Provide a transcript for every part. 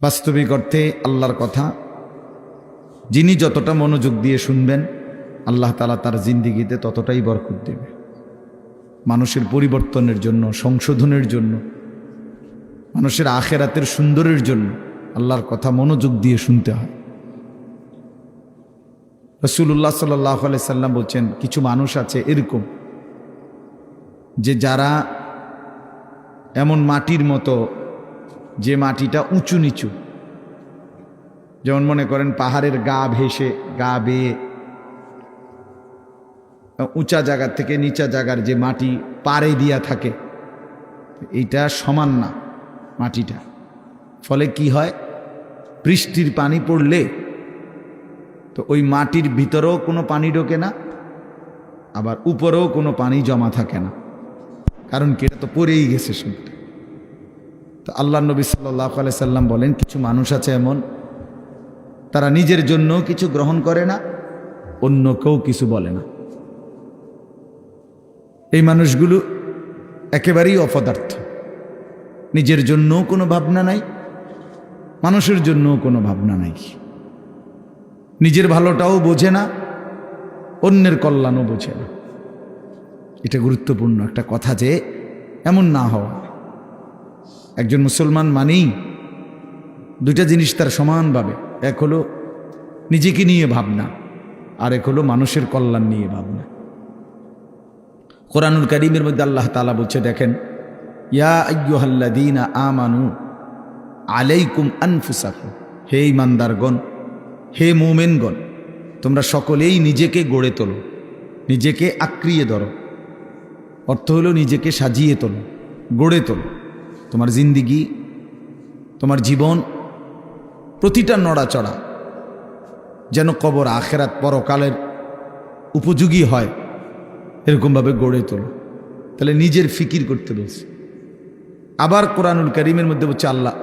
বাস্তবিক অর্থে আল্লাহর কথা যিনি যতটা মনোযোগ দিয়ে শুনবেন আল্লাহ তাআলা তার জিন্দেগিতে ততটাই বরকত দেবে। মানুষের পরিবর্তনের জন্য, সংশোধনের জন্য, মানুষের আখেরাতের সুন্দরের জন্য আল্লাহর কথা মনোযোগ দিয়ে শুনতে হয়। রাসূলুল্লাহ সাল্লাল্লাহু আলাইহি সাল্লাম বলছেন, কিছু মানুষ আছে এরকম যে যারা এমন মাটির মতো, যে মাটিটা উঁচু নিচু, যেমন মনে করেন পাহাড়ের গা ভেসে, গা বেয়ে উঁচা জায়গা থেকে নিচা জায়গার যে মাটি পাড়ে দিয়া থাকে, এইটা সমান না মাটিটা। ফলে কি হয়, বৃষ্টির পানি পড়লে তো ওই মাটির ভিতরেও কোনো পানি ঢোকে না, আবার উপরেও কোনো পানি জমা থাকে না। কারণ কি, এটা তো পড়েই গেছে শুনতে। তো আল্লাহ নবী সাল্লাল্লাহু আলাইহি সাল্লাম বলেন, কিছু মানুষ আছে এমন, তারা নিজের জন্য কিছু গ্রহণ করে না, অন্য কেউ কিছু বলে না। এই মানুষগুলো একেবারেই অপদার্থ। নিজের জন্যও কোনো ভাবনা নাই, মানুষের জন্যও কোনো ভাবনা নাই। নিজের ভালোটাও বোঝে না, অন্যের কল্যাণও বোঝে না। এটা গুরুত্বপূর্ণ একটা কথা যে এমন না হওয়া। একজন মুসলমান মানেই দুইটা জিনিস তার সমানভাবে, এক হলো নিজেকে নিয়ে ভাবনা, আর এক হলো মানুষের কল্যাণ নিয়ে ভাবনা। কোরআনুল কারীমের মধ্যে আল্লাহ তাআলা বলছে, দেখেন, ইয়া আইয়ুহাল্লাযীনা আমানু আলাইকুম আনফুসাকুম, হে ঈমানদারগণ, হে মুমিনগণ, তোমরা সকলেই নিজেকে গড়ে তোলো, নিজেকে আঁকড়িয়ে ধরো। অর্থ হলো নিজেকে সাজিয়ে তোলো, গড়ে তোলো। তোমার জিন্দিগি, তোমার জীবন, প্রতিটা নড়াচড়া যেন কবর, আখেরাত, পরকালের উপযোগী হয়, এরকমভাবে গড়ে তোলো। তাহলে নিজের ফিকির করতে বলছে। আবার কোরআনুল কারীমের মধ্যে বলছে আল্লাহ,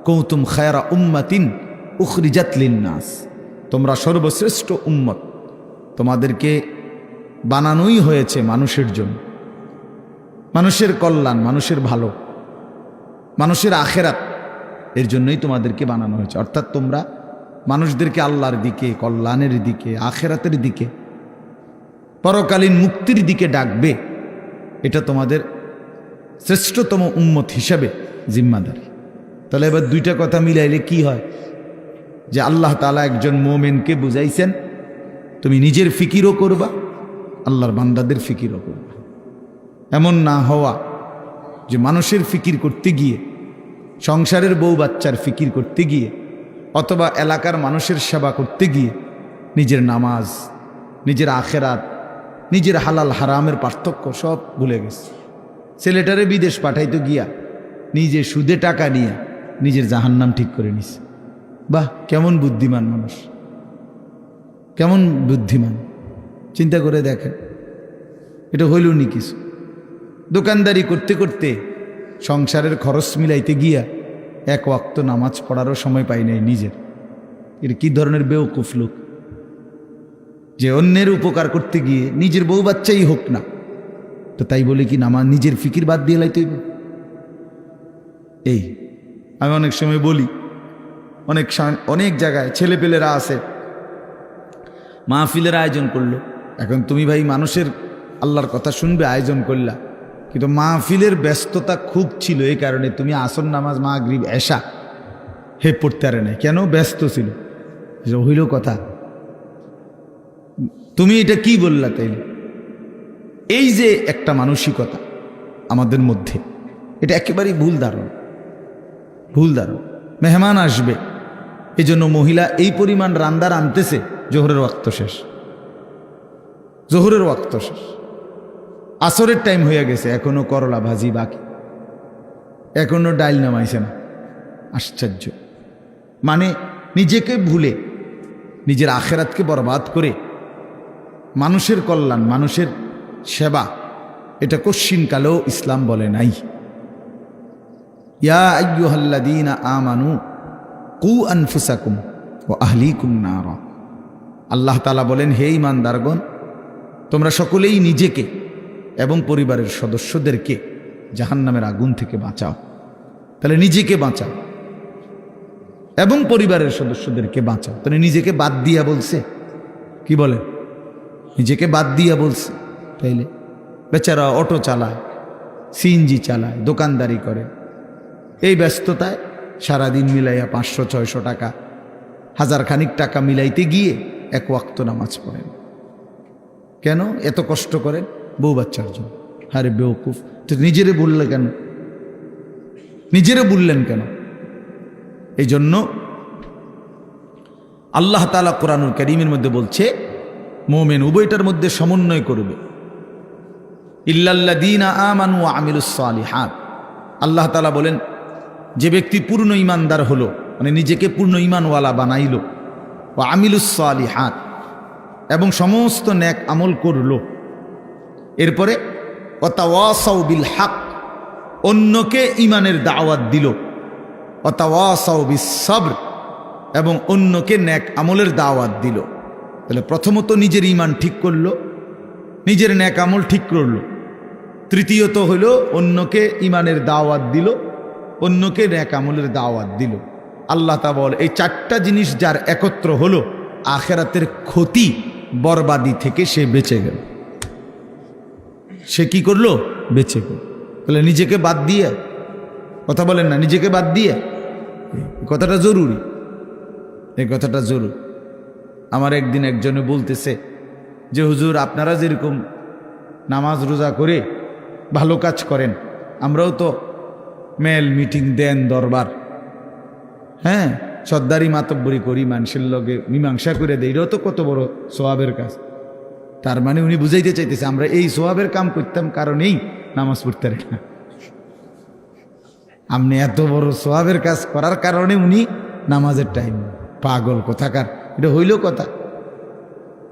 কুনতুম খায়রা উম্মাতিন উখরিজাত লিন-নাস, তোমরা সর্বশ্রেষ্ঠ উম্মত, তোমাদেরকে বানানোই হয়েছে মানুষের জন্য, মানুষের কল্যাণ, মানুষের ভালো, মানুষের আখেরাত, এর জন্যই তোমাদেরকে বানানো হয়েছে। অর্থাৎ তোমরা মানুষদেরকে আল্লাহর দিকে, কল্যাণের দিকে, আখেরাতের দিকে, পরকালীন মুক্তির দিকে ডাকবে। এটা তোমাদের শ্রেষ্ঠতম উম্মত হিসাবে জিম্মাদারি। তাহলে এবার দুইটা কথা মিলাইলে কি হয়, যে আল্লাহ তাআলা একজন মুমিনকে বুঝাইছেন, তুমি নিজের ফিকিরও করবা, আল্লাহর বান্দাদের ফিকিরও করবা। এমন না হওয়া যে মানুষের ফিকির করতে গিয়ে, সংসারের বউ বাচ্চার ফিকির করতে গিয়ে, অথবা এলাকার মানুষের সেবা করতে গিয়ে নিজের নামাজ, নিজের আখেরাত, নিজের হালাল হারামের পার্থক্য সব ভুলে গেছে। ছেলেটারে বিদেশ পাঠাইতে গিয়া নিজে সুদে টাকা নিয়ে নিজের জাহান্নাম ঠিক করে নিছে। বাহ, কেমন বুদ্ধিমান মানুষ, কেমন বুদ্ধিমান! চিন্তা করে দেখেন, এটা হইল নি কিছু। দোকানদারি করতে করতে সংসারের খরচ মিলাইতে গিয়া এক ওয়াক্ত নামাজ পড়ারও সময় পাই নাই নিজের। এর কি ধরনের বেওকুফ লোক, যে অন্যের উপকার করতে গিয়ে নিজের বউ বাচ্চাই হোক না, তো তাই বলে কি নামাজ, নিজের ফিকির বাদ দিয়ে লাইতে হইবে? এই আমি অনেক সময় বলি, অনেক জায়গায় ছেলেপেলেরা আছে, মাহফিলের আয়োজন করলো। এখন তুমি ভাই মানুষের আল্লাহর কথা শুনবে, আয়োজন করলা, কিন্তু মাহফিলের ব্যস্ততা খুব ছিল, এই কারণে তুমি আসর নামাজ, মাগরিব, এশা পড়তে পারে না। কেন? ব্যস্ত ছিল। হইল কথা, তুমি এটা কি বললা? তাইলে এই যে একটা মানসিকতা আমাদের মধ্যে, এটা একেবারেই ভুল ধারণা, ভুল ধারণা। মেহমান আসবে, এজন্য মহিলা এই পরিমাণ রান্দার আনতেছে, জোহরের ওয়াক্ত শেষ, জোহরের ওয়াক্ত শেষ, আসরের টাইম হয়ে গেছে, এখনো করলা ভাজি বাকি, এখনো ডাইল নামাইছে না। আশ্চর্য! মানে নিজেকে ভুলে, নিজের আখেরাতকে বরবাদ করে মানুষের কল্যাণ, মানুষের সেবা, এটা কশ্চিনকালেও ইসলাম বলে নাই। ইয়া আইয়ুহাল্লাযীনা আমানু কু আনফুসাকুম ওয়া আহলিকুম নারা, আল্লাহ তাআলা বলেন, হে ঈমানদারগণ, তোমরা সকলেই নিজেকে এবং পরিবারের সদস্যদেরকে জাহান্নামের আগুন থেকে বাঁচাও। তাহলে নিজেকে বাঁচাও, এবং পরিবারের সদস্যদেরকে বাঁচাও। তাহলে নিজেকে বাদ দিয়া বলছে, কি বলে, নিজেকে বাদ দিয়া বলছে। তাইলে বেচারা অটো চালায়, সিএনজি চালায়, দোকানদারি করে, এই ব্যস্ততায় সারাদিন মিলাইয়া 500-600 টাকা, 1000 খানিক টাকা মিলাইতে গিয়ে এক ওয়াক্ত নামাজ পড়েন। কেন এত কষ্ট করেন? বউ বাচ্চার জন্য। আরে বেওকুফ, তো নিজেরে বললে কেন? নিজেরে বললেন কেন? এই জন্য আল্লাহ তাআলা কোরআনুল কারীমের মধ্যে বলছে মুমিন উভয়টার মধ্যে সমন্বয় করবে। ইল্লাল্লাযীনা আমানু ওয়া আমিলুস সালিহাত। আল্লাহ তাআলা বলেন যে ব্যক্তি পূর্ণ ঈমানদার হলো, মানে নিজেকে পূর্ণ ঈমানওয়ালা বানাইলো, ওয়া আমিলুস সালিহাত, এবং সমস্ত নেক আমল করলো, এরপরে ওয়া তাওয়াসাউ বিল হক, অন্যকে ঈমানের দাওয়াত দিল, ওয়া তাওয়াসাউ বিস সবর, এবং অন্যকে নেক আমলের দাওয়াত দিল। তাহলে প্রথমত নিজের ঈমান ঠিক করলো, নিজের নেক আমল ঠিক করলো। তৃতীয়ত হলো অন্যকে ঈমানের দাওয়াত দিল, অন্যকে নেক আমলের দাওয়াত দিল। আল্লাহ তাআলা বলে এই 4টা জিনিস যার একত্র হলো, আখিরাতের ক্ষতি বরবাদি থেকে সে বেঁচে গেল। সে কি করলো? বেঁচে গেল। তাহলে নিজেকে বাদ দিয়ে, কথা বলেন না, নিজেকে বাদ দিয়ে, কথাটা জরুরি, এই কথাটা জরুরি। আমার একদিন একজনে বলতেছে যে হুজুর আপনারা যেরকম নামাজ রোজা করে ভালো কাজ করেন, আমরাও তো মেল মিটিং দেন, দরবার, হ্যাঁ, সর্দারি মাতব্বরি করি, মানুষের লগে মীমাংসা করে দেয়, এটাও তো কত বড় সোয়াবের কাজ। তার মানে উনি বুঝাইতে চাইতেছে আমরা এই সোয়াবের কাম করতাম কারণেই নামাজ পড়তে পারি না। আপনি এত বড় সোয়াবের কাজ করার কারণে উনি নামাজের টাইম। পাগল কোথাকার, এটা হইল কথা?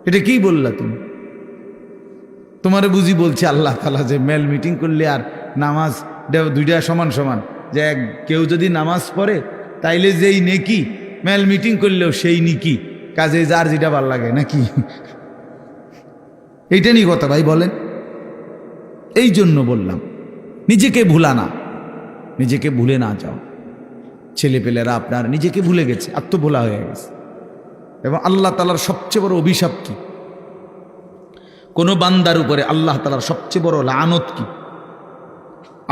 এটা কি বললা তুমি? তোমারে বুঝি বলছে আল্লাহ তাআলা যে মেল মিটিং করলে আর নামাজ দুইটা সমান সমান, যে কেউ যদি নামাজ পড়ে তাইলে যেই নেকি, মেল মিটিং করলেও সেই নেকি, কাজে যার যেটা ভাল লাগে নাকি? এইটা নিয়ে কথা ভাই বলেন। এই জন্য বললাম নিজেকে ভুলা না, নিজেকে ভুলে না যাও। ছেলেপেলেরা আপনার নিজেকে ভুলে গেছে, আত্মভোলা হয়ে গেছে। এবং আল্লাহ তাআলার সবচেয়ে বড় অভিশাপ কি? কোন বান্দার উপরে আল্লাহ তাআলার সবচেয়ে বড় লানত কি?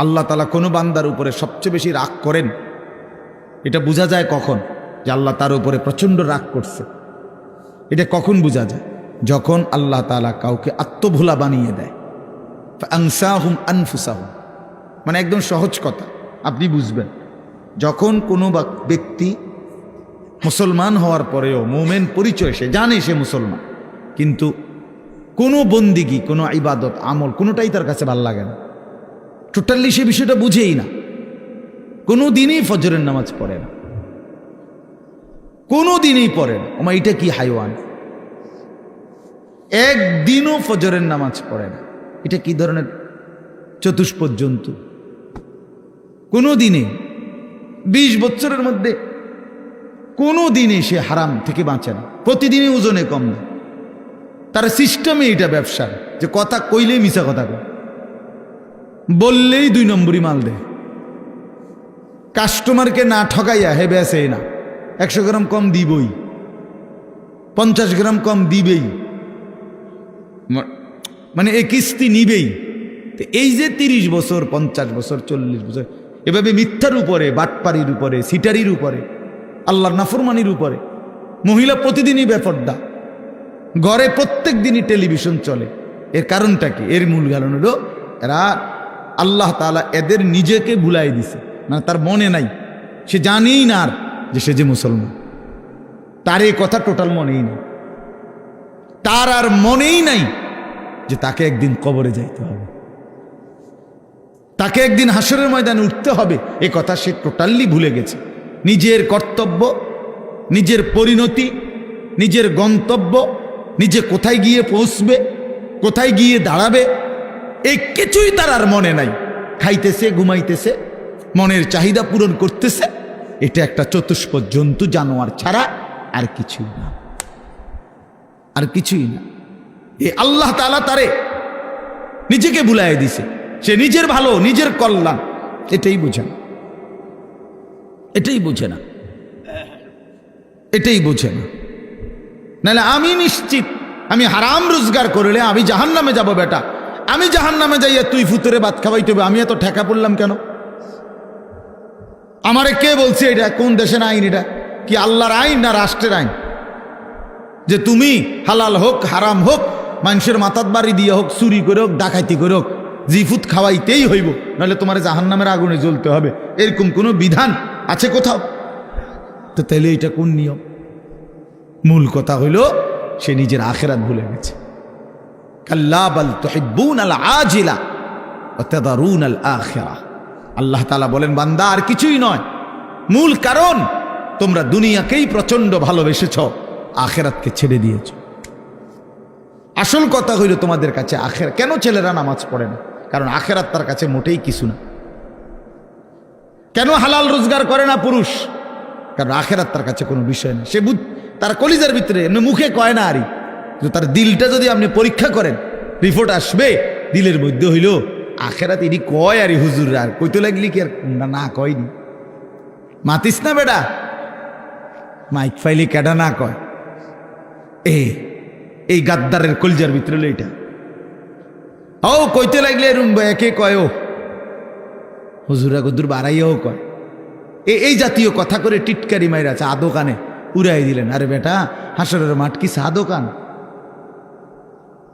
আল্লাহ তাআলা কোন বান্দার উপরে সবচেয়ে বেশি রাগ করেন, এটা বোঝা যায় কখন? যে আল্লাহ তার উপরে প্রচণ্ড রাগ করছে। এটা কখন বোঝা যায়? যখন আল্লাহ তাআলা কাউকে আত্মভোলা বানিয়ে দেয়। ফাআনসাহুম আনফুসাহুম, মানে একদম সহজ কথা আপনি বুঝবেন। যখন কোনো ব্যক্তি মুসলমান হওয়ার পরেও মুমিন পরিচয়, সে জানে সে মুসলমান, কিন্তু কোনো বন্দিগি, কোনো ইবাদত আমল কোনোটাই তার কাছে ভালো লাগে না, টোটালি সে বিষয়টা বুঝেই না। কোনো দিনই ফজরের নামাজ পড়ে না, কোনো দিনই পড়ে না। ওমা এটা কি হাইওয়ান! একদিনও ফজরের নামাজ পড়ে না, এটা কি ধরনের চতুষ্পদ জন্তু? কোনো দিনে 20 বছরের মধ্যে কোনো দিনে সে হারাম থেকে বাঁচে না, প্রতিদিনই ওজনে কম না। তার সিস্টেমে এটা ব্যবসার, যে কথা কইলেই মিছা কথা কয়, বললেই 2 নম্বরই মাল দেয়, কাস্টমারকে না ঠকাইয়া হে বেসে না, 100 গ্রাম কম দিবই, 50 গ্রাম কম দিবেই, মানে এই কিস্তি নিবেই। এই যে 30 বছর, 50 বছর, 40 বছর এভাবে মিথ্যার উপরে, বাটপারির উপরে, সিটারির উপরে, আল্লাহর নাফরমানির উপরে, মহিলা প্রতিদিনই বেপর্দা, ঘরে প্রত্যেক দিনই টেলিভিশন চলে। এর কারণটা কি? এর মূল কারণ হলো এরা, আল্লাহ তাআলা এদের নিজেকে ভুলাই দিছে, মানে তার মনে নাই, সে জানেই না আর যে সে যে মুসলমান, তার এই কথা টোটাল মনেই নেই, তার আর মনেই নাই যে তাকে একদিন কবরে যাইতে হবে, তাকে একদিন হাসরের ময়দানে উঠতে হবে। এ কথা সে টোটালি ভুলে গেছে। নিজের কর্তব্য, নিজের পরিণতি, নিজের গন্তব্য, নিজে কোথায় গিয়ে পৌঁছবে, কোথায় গিয়ে দাঁড়াবে, এই কিছুই তার আর মনে নাই। খাইতেছে, ঘুমাইতেছে, মনের চাহিদা পূরণ করতেছে। এটা একটা চতুষ্পদ জন্তু, জানোয়ার ছাড়া আর কিছুই না, আর কিছুই না। এ আল্লাহ তাআলা তারে নিজেকে ভুলাই দিছে। সে নিজের ভালো, নিজের কল্যাণ এটাই বুঝে না, এটাই বুঝে না। এটাই বোঝে না। নাহলে আমি নিশ্চিত আমি হারাম রোজগার করলে আমি জাহান্নামে যাব বেটা, আমি জাহান্নামে যাইয়া তুই ফুতুরে ভাত খাওয়াইতে হবে, আমি এত ঠেকা পড়লাম কেন? আমারে কে বলছে এটা? কোন দেশের আইন এটা? কি আল্লাহর আইন না রাষ্ট্রের আইন? যে তুমি হালাল হোক হারাম হোক, মানুষের মাথার বাড়ি দিয়ে হোক, চুরি করে হোক, ডাকাইতি করে হোক, জিফুত খাওয়াইতেই হইব, নাহলে তোমার জাহান্নামের আগুনে জ্বলতে হবে, এরকম কোনো বিধান আছে কোথাও? তো তাইলে এটা কোন নিয়ম? মূল কথা হইল সে নিজের আখিরাত ভুলে গেছে। কাল্লা বাল তুহিব্বুনাল আজিলা ওয়া তাদারুনাল আখিরাহ। আল্লাহ তাআলা বলেন, বান্দা আর কিছুই নয়, মূল কারণ তোমরা দুনিয়াকেই প্রচন্ড ভালোবেসেছ, আখিরাতকে ছেড়ে দিয়েছ। আসল কথা হইল তোমাদের কাছে আখিরাত। কেন ছেলেরা নামাজ পড়ে না? কারণ আখিরাত তার কাছে মোটেই কিছু না। কেন হালাল রোজগার করে না পুরুষ? কারণ আখিরাত তার কাছে কোনো বিষয় না। সে তার কলিজার ভিতরে এমনি মুখে কয় না, আরই তার দিলটা যদি আপনি পরীক্ষা করেন, রিপোর্ট আসবে দিলের মধ্যে হইল আখিরাত ইনি কয়, আরই হুজুর আর কইতে লাগলি কি আর না কয়নি। মাতিস না বেটা, মাইক ফাইলি কেডা না কয়। এই গাদ্দারের কলিজার ভিতরে হলো এটা। ও কইতে লাগলে একে কয়, ও হুজুরা গদুর বাড়াইয়াও কয়। এই জাতীয় কথা করে টিটকারি মাইরা চা দোকানে উড়াই দিলেন। আরে বেটা, হাসরের মাঠ কি চা দোকান?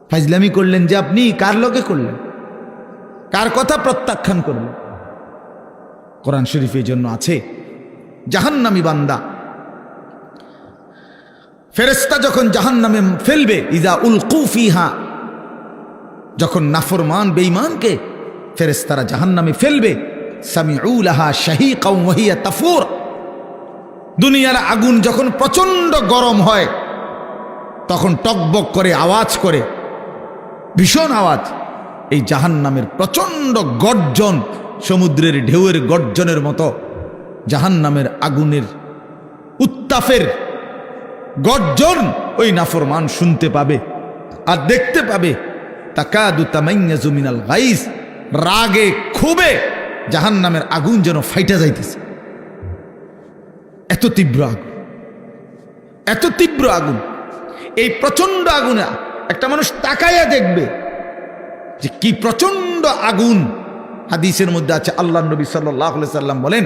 ফাজলামি করলেন যে আপনি, কার লগে করলেন? কার কথা প্রত্যাখ্যান করলেন? কোরআন শরীফের জন্য আছে জাহান্নামী বান্দা ফেরেশতা যখন জাহান্নামে ফেলবে, ইজা উলকু ফিহা, যখন নাফরমান বেঈমানকে ফেরেশতারা জাহান্নামে ফেলবে, সামিউ লাহা শাহীকাও ওয়া হিয়া তাফুর। দুনিয়ার আগুন যখন প্রচন্ড গরম হয় তখন টকবক করে আওয়াজ করে, ভীষণ আওয়াজ। এই জাহান্নামের প্রচন্ড গর্জন, সমুদ্রের ঢেউয়ের গর্জনের মতো জাহান্নামের আগুনের উত্তাপের গর্জন ওই নাফরমান শুনতে পাবে আর দেখতে পাবে। তাকাদু তামাইয়াজু মিনাল গাইজ, রাগে ক্ষোভে জাহান্নামের আগুন যেন ফাইটা যাইতেছে। এত তীব্র আগুন, এত তীব্র আগুন। এই প্রচন্ড আগুনে একটা মানুষ তাকাইয়া দেখবে যে কি প্রচন্ড আগুন। হাদিসের মধ্যে আছে, আল্লাহ নবী সাল্লাল্লাহু আলাইহি সাল্লাম বলেন,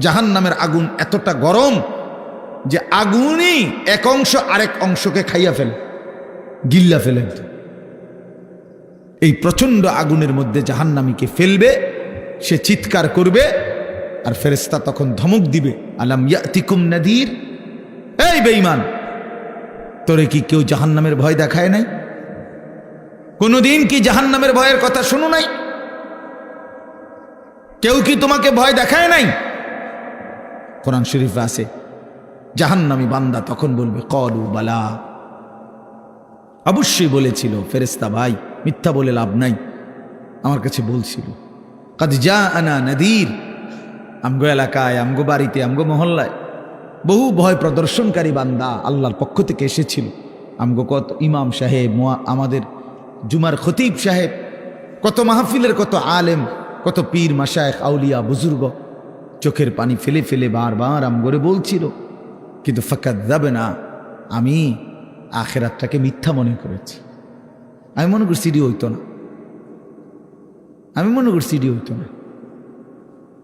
জাহান্নামের আগুন এতটা গরম যে আগুনই এক অংশ আরেক অংশকে খাইয়া ফেলে, গিল্লা ফেলে। এই প্রচন্ড আগুনের মধ্যে জাহান্নামীকে ফেলবে, সে চিৎকার করবে, আর ফেরেশতা তখন ধমক দিবে, আলাম ইয়াতিকুম নাদির, এই বেঈমান, তোরে কি কেউ জাহান্নামের ভয় দেখায় নাই? কোনদিন কি জাহান্নামের ভয়ের কথা শুনো নাই? কেউ কি তোমাকে ভয় দেখায় নাই? কোরআন শরীফে আছে, জাহান্নামী বান্দা তখন বলবে, ক্বালু বালা, অবশ্যই বলেছিল ফেরেশতা ভাই, মিথ্যা বলে লাভ নাই, আমার কাছে বলছিল। কাদ জাআনা নাদির, আমগো এলাকায়, আমগো বাড়িতে, আমগো মহল্লায় বহু ভয় প্রদর্শনকারী বান্দা আল্লাহর পক্ষ থেকে এসেছিল। আমগো কত ইমাম সাহেব, আমাদের জুমার খতিব সাহেব, কত মাহফিলের কত আলেম, কত পীর মাশায়েখ আউলিয়া বুজুর্গ চোখের পানি ফেলে ফেলে বারবার আমগরে বলছিল, কিন্তু ফাকাযযাবনা, আমি আখিরাতটাকে মিথ্যা মনে করেছি। আমি মনে করছি এটি হইতো না, আমি মনে করছি এটি হইতো না।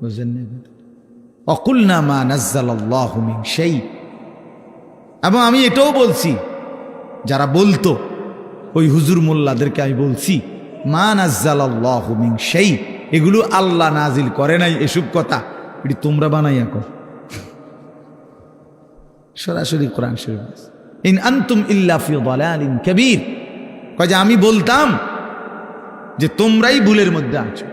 বুঝলেন না? অকুলনা মা নাজ্জালাল্লাহু মিন শাই। এবং আমি এটাও বলছি, যারা বলতো ওই হুজুর মোল্লাদেরকে আমি বলছি, মা নাজ্জালাল্লাহু মিন শাই, এগুলো আল্লাহ নাজিল করে নাই, এসব কথা এটি তোমরা বানাইয়া কর। সরাসরি কোরআন শরীফ, ইন আনতুম ইল্লা ফি দালালিন কাবীর, কয় যে আমি বলতাম যে তোমরাই ভুলের মধ্যে আছো,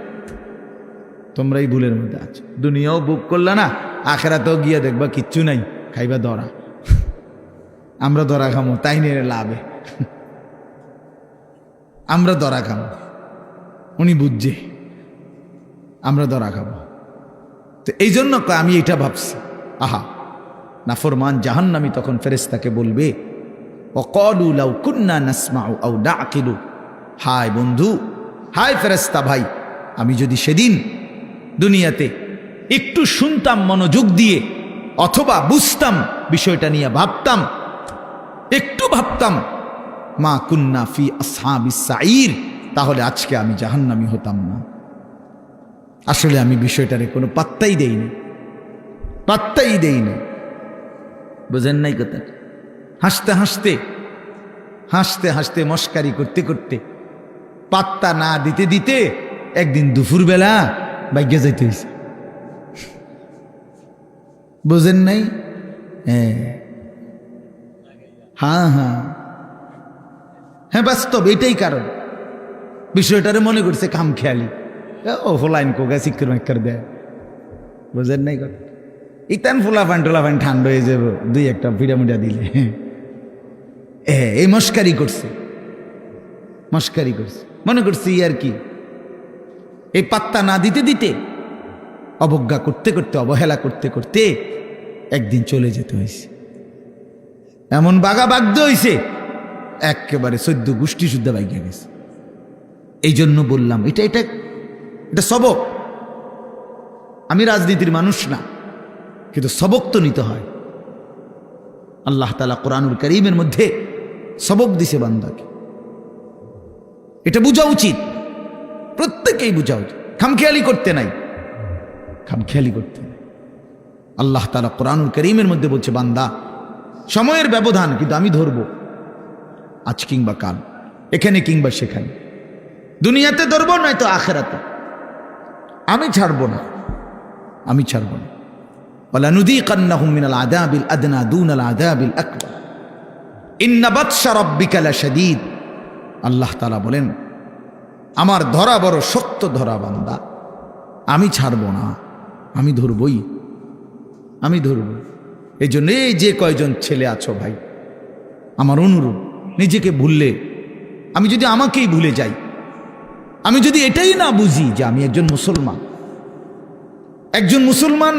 তোমরাই ভুলের মধ্যে আছো। দুনিয়াও বুক করলা না, আখিরাতেও গিয়া দেখবা কিচ্ছু নাই, খাইবা ধরা। আমরা ধরা খামো, তাই নিয়ে লাভে আমরা ধরা খামো, উনি বুঝছে আমরা ধরা খাবো। তো এই জন্য আমি এটা ভাবছি, আহা, নাফরমান জাহান্নামী তখন ফেরেশতাকে বলবে, ওয়াকালু লাউ কুন্না নাসমাউ আও নাআকিলু, হায় বন্ধু, হায় ফেরেশতা ভাই, আমি যদি সেদিন দুনিয়াতে একটু শুনতাম মনোযোগ দিয়ে, অথবা বুঝতাম, বিষয়টা নিয়ে ভাবতাম, একটু ভাবতাম, মা কুন্না ফি আসহাবিস সাঈর, তাহলে আজকে আমি জাহান্নামী হতাম না। আসলে আমি বিষয়টারে কোনো পাত্তাই দেইনি, পাত্তাই দেইনি। বুঝেন নাই কথা? হাসতে হাসতে হাসতে হাসতে মস্কারি করতে করতে পাত্তা না দিতে দিতে একদিন দুপুরবেলা বাইকে যাইতে হয়েছে। বুঝেন নাই? হ্যাঁ হ্যাঁ হ্যাঁ, বাস্তব এটাই কারণ। বিষয়টারে মনে করছে কাম খেয়ালি, ও ফোলাইন কোগা চিক্কর মাক্কর দেয়। বুঝেন নাই কথা? ইতান ফুলা ফান টোলা ফান ঠান্ডা হয়ে যাব দুই একটা পিড়ামুড়া দিলে। এই মস্কারি করছে, মস্কারি করছে, মনে করছি আর কি। এই পাত্তা না দিতে দিতে, অবজ্ঞা করতে করতে, অবহেলা করতে করতে একদিন চলে যেতে হয়েছে। এমন বাগা বাগদ হয়েছে, একেবারে 14 গোষ্ঠী শুদ্ধ বাইকে গেছে। এই জন্য বললাম এটা এটা এটা সবক। আমি রাজনীতির মানুষ না, কিন্তু সবক তো নিতে হয়। আল্লাহ তাআলা কোরআনুল কারীমের মধ্যে সবক দিছে বান্দাকে, এটা বোঝা উচিত, প্রত্যেকেই বোঝা উচিত। খামখেয়ালি করতে নাই, খামখেয়ালি করতে নাই। আল্লাহ তাআলা কোরআনুল কারীমের মধ্যে বলছে, বান্দা সময়ের ব্যবধান, কিন্তু আমি ধরব আজ কিংবা কাল, এখানে কিংবা সেখানে, দুনিয়াতে ধরব নয়তো আখিরাতে। আমি ছাড়ব না, আমি ছাড়ব না। ওয়ালানুযীকান্নাহুম মিনাল আযাবিল আদনা দুনাল আযাবিল আকবার ইন্না বাতশা রাব্বিকা লাশাদীদ। আল্লাহ তাআলা বলেন, আমার ধরা বড় শক্ত ধরা বান্দা, আমি ছাড়ব না, আমি ধরবই, আমি ধরব। এই জন্য এই যে কয়জন ছেলে আছো ভাই, আমার অনুরোধ, নিজেকে ভুললে, আমি যদি আমাকেই ভুলে যাই, আমি যদি এটাই না বুঝি যে আমি একজন মুসলমান, একজন মুসলমান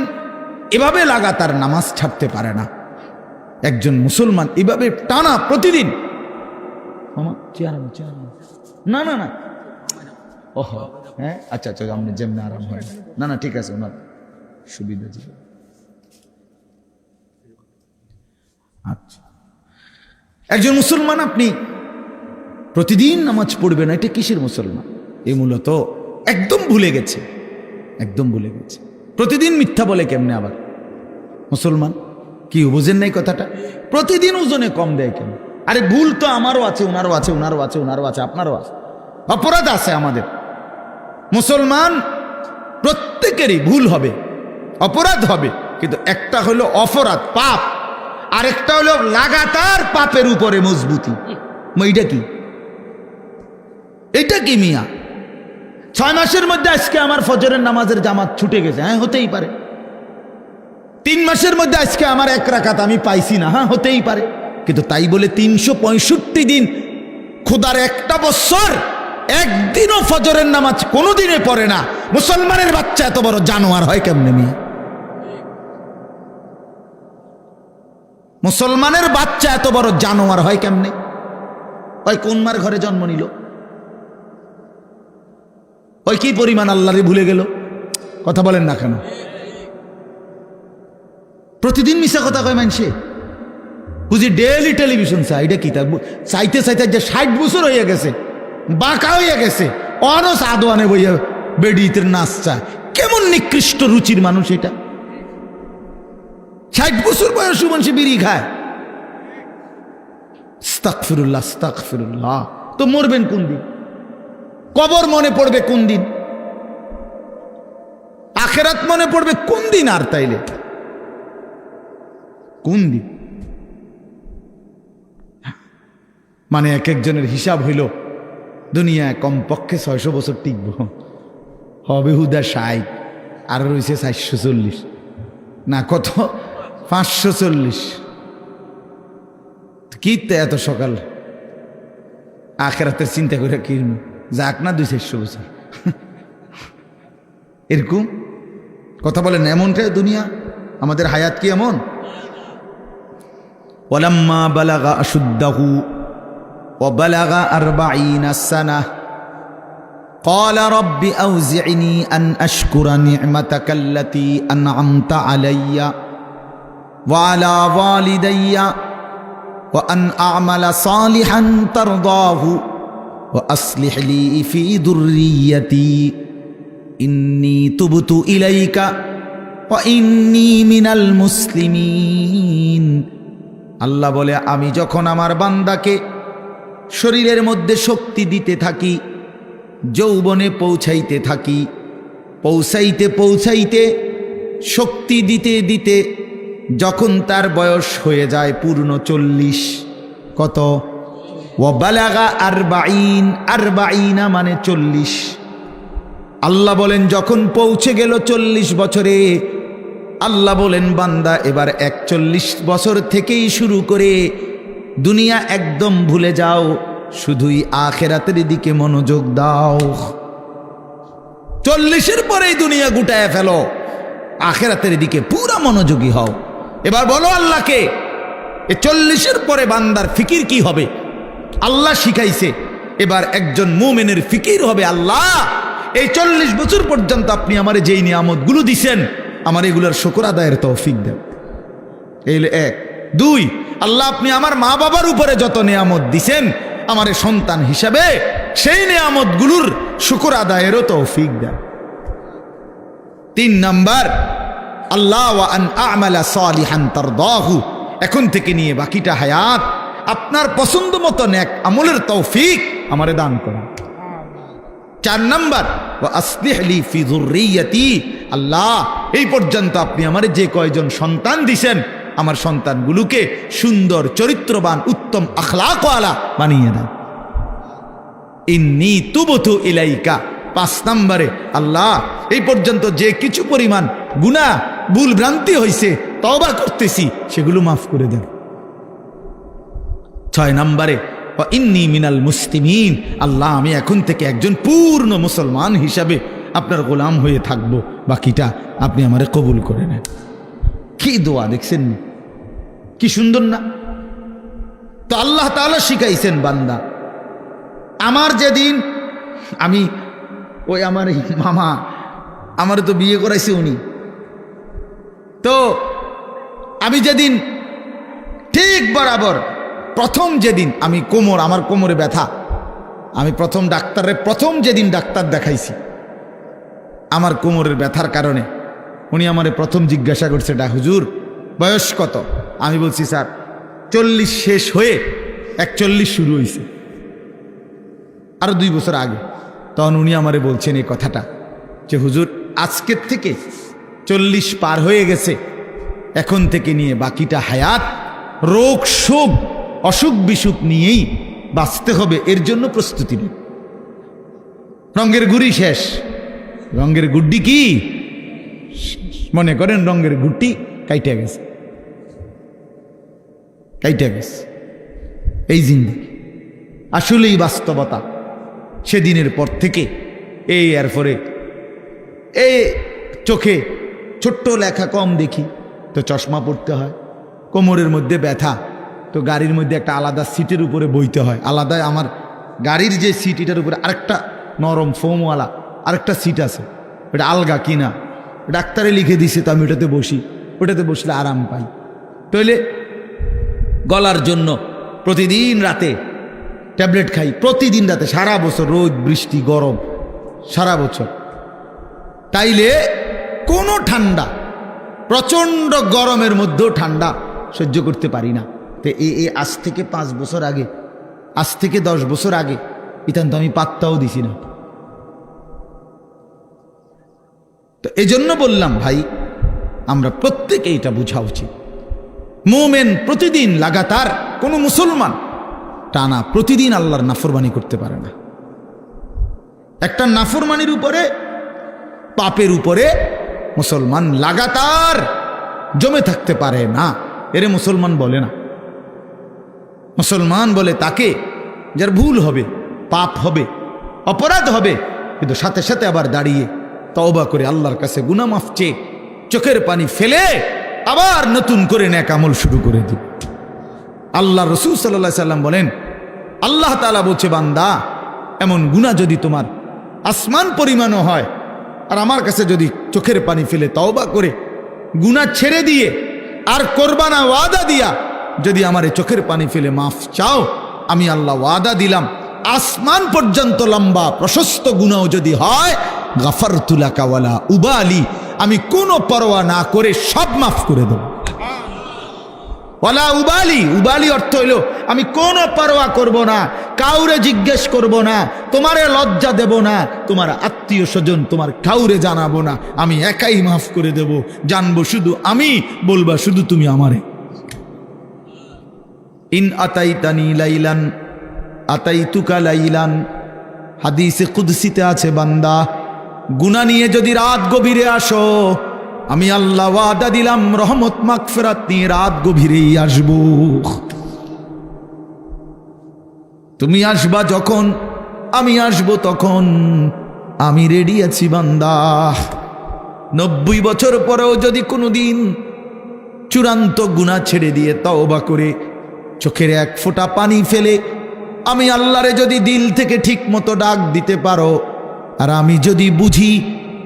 এভাবে লাগাতার নামাজ ছাড়তে পারে না, একজন মুসলমান এভাবে টানা প্রতিদিন, না না না, ওহ হ্যাঁ আচ্ছা আচ্ছা, আপনি যেমনি আরাম হয়, না না ঠিক আছে, ওনার সুবিধা ছিল। আচ্ছা, একজন মুসলমান আপনি প্রতিদিন নামাজ পড়বেন, এটা কিসের মুসলমান? এই মূলত একদম ভুলে গেছে, একদম ভুলে গেছে। প্রতিদিন মিথ্যা বলে কেমনে আবার মুসলমান? কি বুঝেন নাই কথাটা? প্রতিদিন ওজনে কম দেয় কেন? আরে ভুল তো আমারও আছে, ওনারও আছে, ওনারও আছে, ওনারও আছে, আপনারও আছে, অপরাধ আছে আমাদের। মুসলমান প্রত্যেকেরই ভুল হবে, অপরাধ হবে, কিন্তু একটা হলো অপরাধ পাপ, আরেকটা হলো লাগাতার পাপের উপরে মজবুতি। এইটা কি? এটা কি মিয়া? 6 মাসের মধ্যে আজকে আমার ফজরের নামাজের জামাত ছুটে গেছে, হ্যাঁ হতেই পারে। 3 মাসের মধ্যে আজকে আমার 1 রাকাত আমি পাইছি না, হ্যাঁ হতেই পারে। কিন্তু তাই বলে 365 দিন, খোদার একটা বছর একদিনও ফজরের নামাজ কোনোদিনে পড়ে না মুসলমানের বাচ্চা এত বড় জানোয়ার হয় কেমনে মিয়া? মুসলমানের বাচ্চা এত বড় জানোয়ার হয় কেমনে? ওই কোন মার ঘরে জন্ম নিল? ওই কি পরিমাণ আল্লাহরে ভুলে গেল? কথা বলেন না কেন? প্রতিদিন মিশা কথা কয় মানুষে, বুঝি ডেইলি টেলিভিশন চাই। এটা কি তার চাইতে চাইতে যে 60 বছর হয়ে গেছে, বাঁকা হয়ে গেছে, অনস আদোয়ানে বইয়া বেডিতের নাচ চায়। কেমন নিকৃষ্ট রুচির মানুষ এটা! 60 বছর বয়স মানুষ বিড়ি খায়। আস্তাগফিরুল্লাহ, আস্তাগফিরুল্লাহ। তো মরবেন কোন দিন? কবর মনে পড়বে কোন দিন? আখিরাত মনে পড়বে কোন দিন? আর তাইলে কোন দিন? মানে এক একজনের হিসাব হইল দুনিয়ায় কমপক্ষে 600 বছর টিকব, হবে হুদা 60, আর রয়েছে 440 না কত 540। কি এত সকাল আখিরাতের চিন্তা করে কি যাক না 200-400 বছর এরকম কথা বলেন। এমনটাই দুনিয়া, আমাদের হায়াত কি এমন? ওয়ালাম্মা বালাগা আশুদ্দাহু ওয়া বালাগা 40 সানাহ قال رب أوزعني أن أشكر نعمتك التي أنعمت علي وعلى والدي وأن أعمل صالحا ترضاه وأصلح لي في ذريتي إني تبت إليك وإني من المسلمين। আল্লাহ বলে, আমি যখন আমার বান্দাকে শরীরের মধ্যে শক্তি দিতে থাকি, যৌবনে পৌঁছাইতে থাকি, পৌঁছাইতে পৌঁছাইতে শক্তি দিতে দিতে যখন তার বয়স হয়ে যায় পূর্ণ 40, কত? ওয়াবালাগা আরবাঈন, আরবাঈনা মানে 40। আল্লাহ বলেন যখন পৌঁছে গেল 40 বছরে, আল্লাহ বলেন বান্দা এবার 41 বছর থেকেই শুরু করে দুনিয়া একদম ভুলে যাও, শুধুই আখিরাতের দিকে মনোযোগ দাও। 40-এর পরেই দুনিয়া গুটায় ফেলো, আখিরাতের দিকে পুরা মনোযোগী হও। এবার বলো আল্লাহকে, এই 40-এর পরে বান্দার ফিকির কি হবে? আল্লাহ শিখাইছে এবার একজন মুমিনের ফিকির হবে, আল্লাহ এই 40 বছর পর্যন্ত আপনি আমারে যেই নিয়ামতগুলো দিছেন, আমার এগুলোর শুকর আদায়ের তৌফিক দেন। এই 1। 2, আল্লাহ আপনি আমার মা বাবার উপরে যত নিয়ামত দিছেন, আমার সন্তান হিসাবে সেই নিয়ামতগুলোর শুকর আদায়েরও তৌফিক দেন। 3 নাম্বার, আল্লাহ ওয়া আন আ'মালা সালিহান তারদাহু, এখন থেকে নিয়ে বাকিটা হায়াত আপনার পছন্দ মতো নেক আমলের তৌফিক আমারে দান করেন। 4 নাম্বার, ওয়া আসলিহ লি ফি যুররিয়াতি, আল্লাহ এই পর্যন্ত আপনি আমারে যে কয়জন সন্তান দিছেন, আমার সন্তানগুলোকে সুন্দর চরিত্রবান উত্তম আখলাকওয়ালা বানিয়ে দাও। ইন্নী তুবতু ইলাইকা, 5 নম্বরে, আল্লাহ এই পর্যন্ত যে কিছু পরিমাণ গুনাহ ভুল ভ্রান্তি হয়েছে, তওবা করতেছি, সেগুলো মাফ করে দেন। 6 নম্বরে, ওয়া ইন্নী মিনাল মুসলিমিন, আল্লাহ আমি এখন থেকে একজন পূর্ণ মুসলমান হিসাবে আপনার গোলাম হয়ে থাকব, বাকিটা আপনি আমারে কবুল করে নেন। কি দোয়া দেখছেন, কি সুন্দর না? তো আল্লাহ তাআলা শিখাইছেন বান্দা, আমার যেদিন আমি ওই আমার মামা আমার তো বিয়ে করাইছে উনি, তো আমি যেদিন ঠিক বরাবর প্রথম যেদিন আমি আমার কোমরে ব্যথা, আমি প্রথম যেদিন ডাক্তার দেখাইছি আমার কোমরের ব্যথার কারণে, উনি আমারে প্রথম জিজ্ঞাসা করছে, হুজুর বয়স কত? আমি বলছি স্যার 40 শেষ হয়ে 41 শুরু হয়েছে, আরো 2 বছর আগে। তখন উনি আমারে বলছেন এই কথাটা যে হুজুর আজকের থেকে 40 পার হয়ে গেছে, এখন থেকে নিয়ে বাকিটা হায়াত রোগ শোক অসুখ বিসুখ নিয়েই বাঁচতে হবে, এর জন্য প্রস্তুতি নিন। রঙের গুড়ি শেষ, রঙের গুড্ডি কি মনে করেন, রঙের গুড্ডি কাইটে গেছে, এই জিন্দেগি আসলেই বাস্তবতা। সেদিনের পর থেকে এরপরে এই চোখে ছোট্ট লেখা কম দেখি, তো চশমা পড়তে হয়। কোমরের মধ্যে ব্যথা, তো গাড়ির মধ্যে একটা আলাদা সিটের উপরে বইতে হয়, আলাদা। আমার গাড়ির যে সিট, এটার উপরে আরেকটা নরম ফোমওয়ালা আরেকটা সিট আছে, এটা আলগা কিনা, ডাক্তারে লিখে দিছে, তো আমি ওটাতে বসি, ওটাতে বসলে আরাম পাই। তাহলে গলার জন্য প্রতিদিন রাতে ট্যাবলেট খাই, প্রতিদিন রাতে, সারা বছর, রোদ বৃষ্টি গরম সারা বছর। তাইলে কোনো ঠান্ডা, প্রচণ্ড গরমের মধ্যেও ঠান্ডা সহ্য করতে পারি না। তো আজ থেকে 5 বছর আগে, আজ থেকে 10 বছর আগে ইতান তো আমি পাত্তাও দিছি না। তো এজন্য বললাম ভাই, আমরা প্রত্যেকে এটা বোঝা উচিত, মুমিন প্রতিদিন লাগাতার, কোনো মুসলমান টানা প্রতিদিন আল্লাহর নাফরমানি করতে পারে না। একটা নাফরমানির উপরে, পাপের উপরে মুসলমান লাগাতার জমে থাকতে পারে না, এরে মুসলমান বলে না। মুসলমান বলে তাকে যার ভুল হবে, পাপ হবে, অপরাধ হবে, কিন্তু সাথে সাথে আবার দাঁড়িয়ে তওবা করে আল্লাহর কাছে গুনাহ মাফ চেয়ে চোখের পানি ফেলে আবার নতুন করে নেক আমল শুরু করে দিবে। আল্লাহ রাসূল সাল্লাল্লাহু আলাইহি সাল্লাম বলেন, আল্লাহ তাআলা বলছে, বান্দা এমন গুনাহ যদি তোমার আসমান পরিমাণও হয়, আর আমার কাছে যদি চোখের পানি ফেলে তওবা করে গুনাহ ছেড়ে দিয়ে আর করবা না ওয়াদা দিয়া, যদি আমারে চোখের পানি ফেলে মাফ চাও, আমি আল্লাহ ওয়াদা দিলাম আসমান পর্যন্ত লম্বা প্রশস্ত গুনাহ যদি হয়, গাফারতু লাকা ওয়ালা উবালি, আমি কোনো পরোয়া না করে সব মাফ করে দেব। ওয়ালা উবালি, উবালি অর্থ হইল আমি কোনো পরোয়া করব না, কাউরে জিজ্ঞেস করব না, তোমারে লজ্জা দেব না, তোমার আত্মীয় স্বজন তোমার কাউরে জানাবো না, আমি একাই মাফ করে দেব, জানবো শুধু আমি, বলবা শুধু তুমি আমারে। ইন আতাইতানি লাইলান আতাইতুকা লাইলান, হাদিসে কুদসিতে আছে, বান্দা গুনাহ নিয়ে যদি রাত গভীরে আসো, আমি আল্লাহ ওয়াদা দিলাম রহমত মাগফিরাত নিয়ে রাত গভীরেই আসব। তুমি আসবা যখন, আমি আসব তখন, আমি রেডি আছি বান্দা। 90 বছর পরেও যদি কোনোদিন চূড়ান্ত গুনাহ ছেড়ে দিয়ে তওবা করে চোখের এক ফোঁটা পানি ফেলে আমি আল্লাহরে যদি দিল থেকে ঠিক মতো ডাক দিতে পারো, আর আমি যদি বুঝি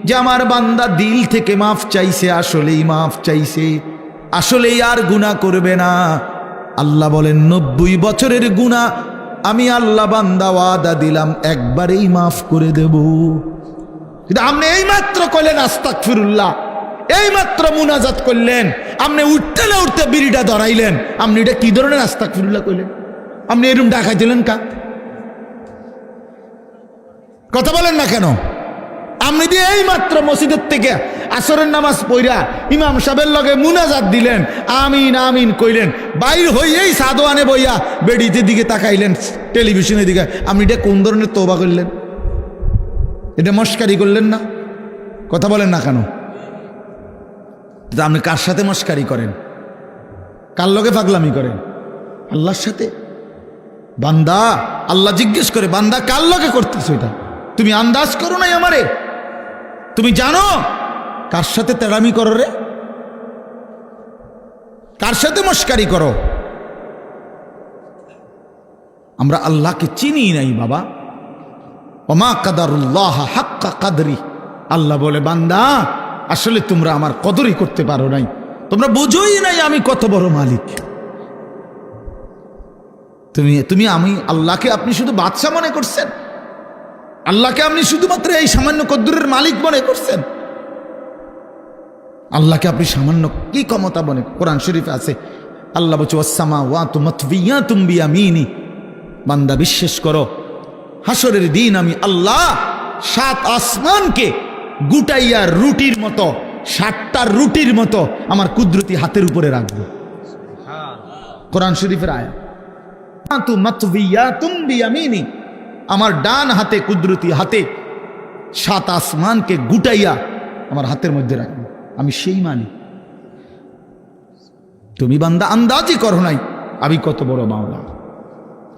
যে আমার বান্দা দিল থেকে মাফ চাইছে, আসলেই মাফ চাইছে, আসলেই আর গুনাহ করবে না, আল্লাহ বলেন 90 বছরের গুনাহ আমি আল্লাহ বান্দা ওয়াদা দিলাম একবারেই মাফ করে দেব। কিন্তু আপনি এই মাত্র কইলেন আস্তাগফিরুল্লাহ, এই মাত্র মুনাজাত করলেন, আপনি উঠতে না উঠতে বিড়িটা ধরাইলেন, আপনি এটা কি ধরনের আস্তাগফিরুল্লাহ কইলেন? আপনি এরকম ডাকাই দিলেন কা? কথা বলেন না কেন? আপনি দিয়ে এই মাত্র মসজিদের থেকে আসরের নামাজ পড়া ইমাম সাহেবের লগে মুনাজাত দিলেন, আমিন আমিন কইলেন, বাইর হইয়েই সাদওয়ানে বইয়া বেডিতে দিকে তাকাইলেন, টেলিভিশনের দিকে, আপনি এটা কোন ধরনের তওবা করলেন? এটা মস্কারি করলেন না? কথা বলেন না কেন? আপনি কার সাথে মস্কারি করেন? কার লগে পাগলামি করেন? আল্লাহর সাথে। বান্দা, আল্লাহ জিজ্ঞেস করে, বান্দা কার লগে করতেছো এটা? তুমি আন্দাজ করো নাই আমারে? তুমি জানো কার সাথে তেড়ামি করো রে? কার সাথে মস্কারি করো? আমরা আল্লাহকে চিনি নাই বাবা। ওমা কাদারুল্লাহ হাক্কা কাদরি, আল্লাহ বলে বান্দা আসলে তোমরা আমার কদরই করতে পারো নাই, তোমরা বুঝোই নাই আমি কত বড় মালিক। তুমি আমি আল্লাহকে আপনি শুধু বাদশা মনে করছেন, আল্লাহকে আপনি শুধুমাত্র এই সামান্য কদ্দুরের মালিক মনে করছেন, আল্লাহকে আপনি সামান্য কি ক্ষমতা মনে? কোরআন শরীফে আছে আল্লাহ বলছে ওয়াসসামাওয়াতু মাতবিয়াতুম বিয়ামিনি, বান্দা বিশ্বাস করো হাসরের দিন আমি আল্লাহ 7 আসমানকে গুটাইয়া রুটির মতো, 7টা রুটির মতো আমার কুদরতি হাতের উপরে রাখবো। কোরআন শরীফের আয়াত, মাতবিয়াতুম বিয়ামিনি, আমার ডান হাতে কুদরতি হাতে 7 আসমানকে গুটাইয়া আমার হাতের মধ্যে রাখবো, আমি সেই মানি। তুমি বান্দা আন্দাজই করো নাই আমি কত বড় মাওলা।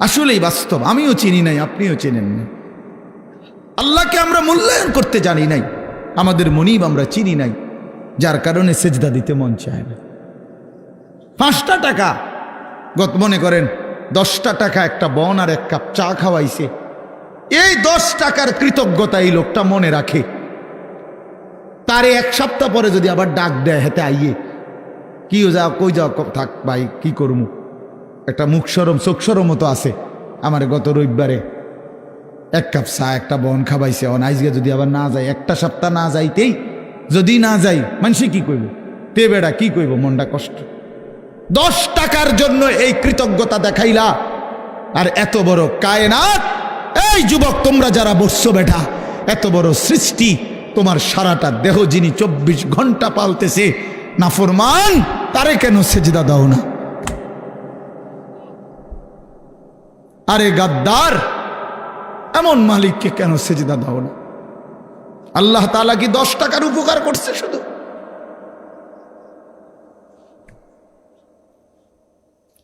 আসলেই বাস্তব, আমিও চিনি নাই, আপনিও চেনেন না। আল্লাহকে আমরা মূল্যায়ন করতে জানি নাই, আমাদের মনিব আমরা চিনি নাই, যার কারণে সেজদা দিতে মন চায় না। 5টা টাকা, গত মনে করেন 10টা টাকা একটা বন আর 1 কাপ চা খাওয়াইছে, এই 10 টাকার কৃতজ্ঞতা এই লোকটা মনে রাখে, তারে 1 সপ্তাহ পরে যদি আবার ডাক দেয় হেতে আইয়ে, কি যাও কই যাও, থাক ভাই কি করবো, একটা মুখ সরম চোখ সরম মতো আছে, আমার গত রবিবারে 1 কাপ চা একটা বন খাওয়াইছে, আজকে যদি আবার না যায়, 1টা সপ্তাহ না যাইতেই যদি না যাই, মানুষে কি কইব, তে বেড়া কি কইব, মনটা কষ্ট। 10 টাকার জন্য এই কৃতজ্ঞতা দেখাইলা, আর এত বড় কায়নাত, এই যুবক তোমরা যারা বসছো বেটা, এত বড় সৃষ্টি, তোমার সারাটা দেহ যিনি 24 ঘন্টা পালতেছে, নাফরমান তারে কেন সেজদা দাও না? আরে গাদ্দার, এমন মালিককে কেন সেজদা দাও না? আল্লাহ তাআলা কি 10 টাকার উপকার করছে শুধু?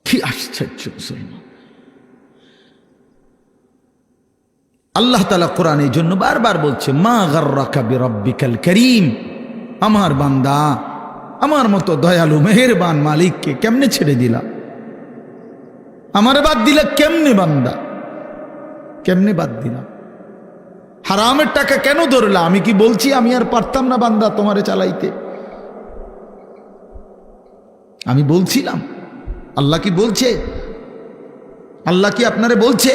কি আশ্চর্য মুসলমান! আল্লাহ তাআলা কোরআনে এই জন্য বারবার বলছে, মা গাররাকা বিরাব্বিকাল কারীম, আমার বান্দা আমার মতো দয়ালু মেহেরবান মালিককে কেমনে ছেড়ে দিলা? আমারে বাদ দিলা কেমনে বান্দা? কেমনে বাদ দিলা? হারামের টাকা কেন ধরলা? আমি কি বলছি আমি আর পারতাম না বান্দা তোমারে চালাইতে? আমি বলছিলাম, আল্লাহ কি বলছে? আল্লাহ কি আপনারে বলছে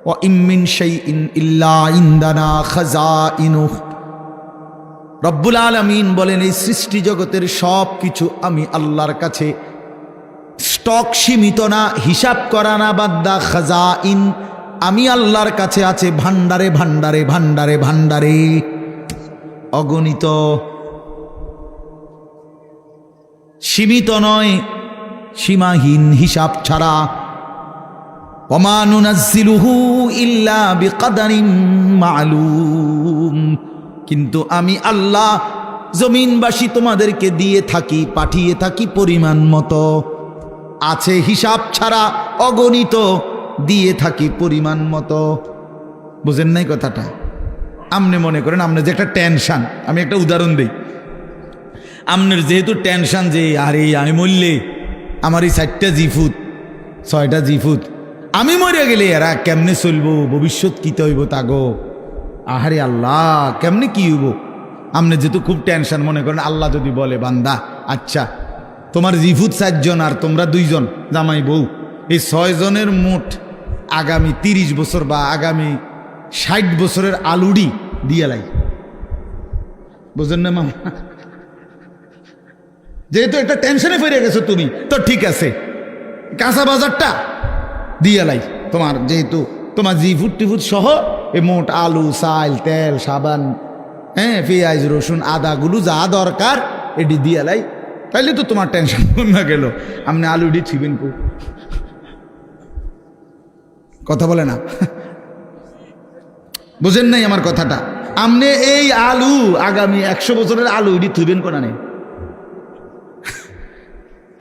ওয়া ইম মিন শাইইন ইল্লা ইনদানা খাযাইনুহু? রব্বুল আলামিন বলেন এই সৃষ্টি জগতের সব কিছু আমি আল্লাহর কাছে স্টক সীমিত না, হিসাব করা না বান্দা, খাযাইন আমি আল্লাহর কাছে আছে ভান্ডারে ভান্ডারে ভান্ডারে ভান্ডারে, অগণিত, সীমিত নয়, সীমাহীন, হিসাব ছাড়া। ওমা নুনাজ্জিলুহু ইল্লা বিকদারিন মালুম, কিন্তু আমি আল্লাহ জমিনবাসী তোমাদেরকে দিয়ে থাকি, পাঠিয়ে থাকি পরিমাণ মতো, আছে হিসাব ছাড়া, অগণিত, দিয়ে থাকি পরিমাণ মতো। বুঝেন নাই কথাটা? আপনি মনে করেন আপনার যে একটা টেনশন, আমি একটা উদাহরণ দিই, আপনার যেহেতু টেনশন যে আরে আমি মরলে আমার এই 4টা জিফুত 6টা জিফুত, আমি মরে গেলে এরা কেমনে চলবো, ভবিষ্যৎ কী হইব তাগো, আহারে আল্লাহ কেমনে কি হইব। আপনি যেহেতু খুব টেনশন, মনে করেন আল্লাহ যদি বলে বান্দা আচ্ছা তোমার জিফুত 4 জন আর তোমরা 2 জন জামাই বউ, এই 6 জনের মোট আগামী 30 বছর বা আগামী 60 বছরের আলুডি দিয়ে লাই। বুঝেন না মামা? যেহেতু একটা টেনশনে ফিরে গেছো তুমি, তো ঠিক আছে কাঁচা বাজারটা দিয়ে লাই তোমার, যেহেতু তোমার জিফুট টিফুট সহ এ মোট আলু, চাল, তেল, সাবান, হ্যাঁ পেঁয়াজ, রসুন, আদাগুলো যা দরকার এটি দিয়ে লাই, তাইলে তো তোমার টেনশন না গেল। আপনি আলুডি ছিবেন কো? কথা বলে না, বুঝেন নাই আমার কথাটা? আপনি এই আলু আগামী 100 বছরের আলু এটি থুইবেন কোনা নেই,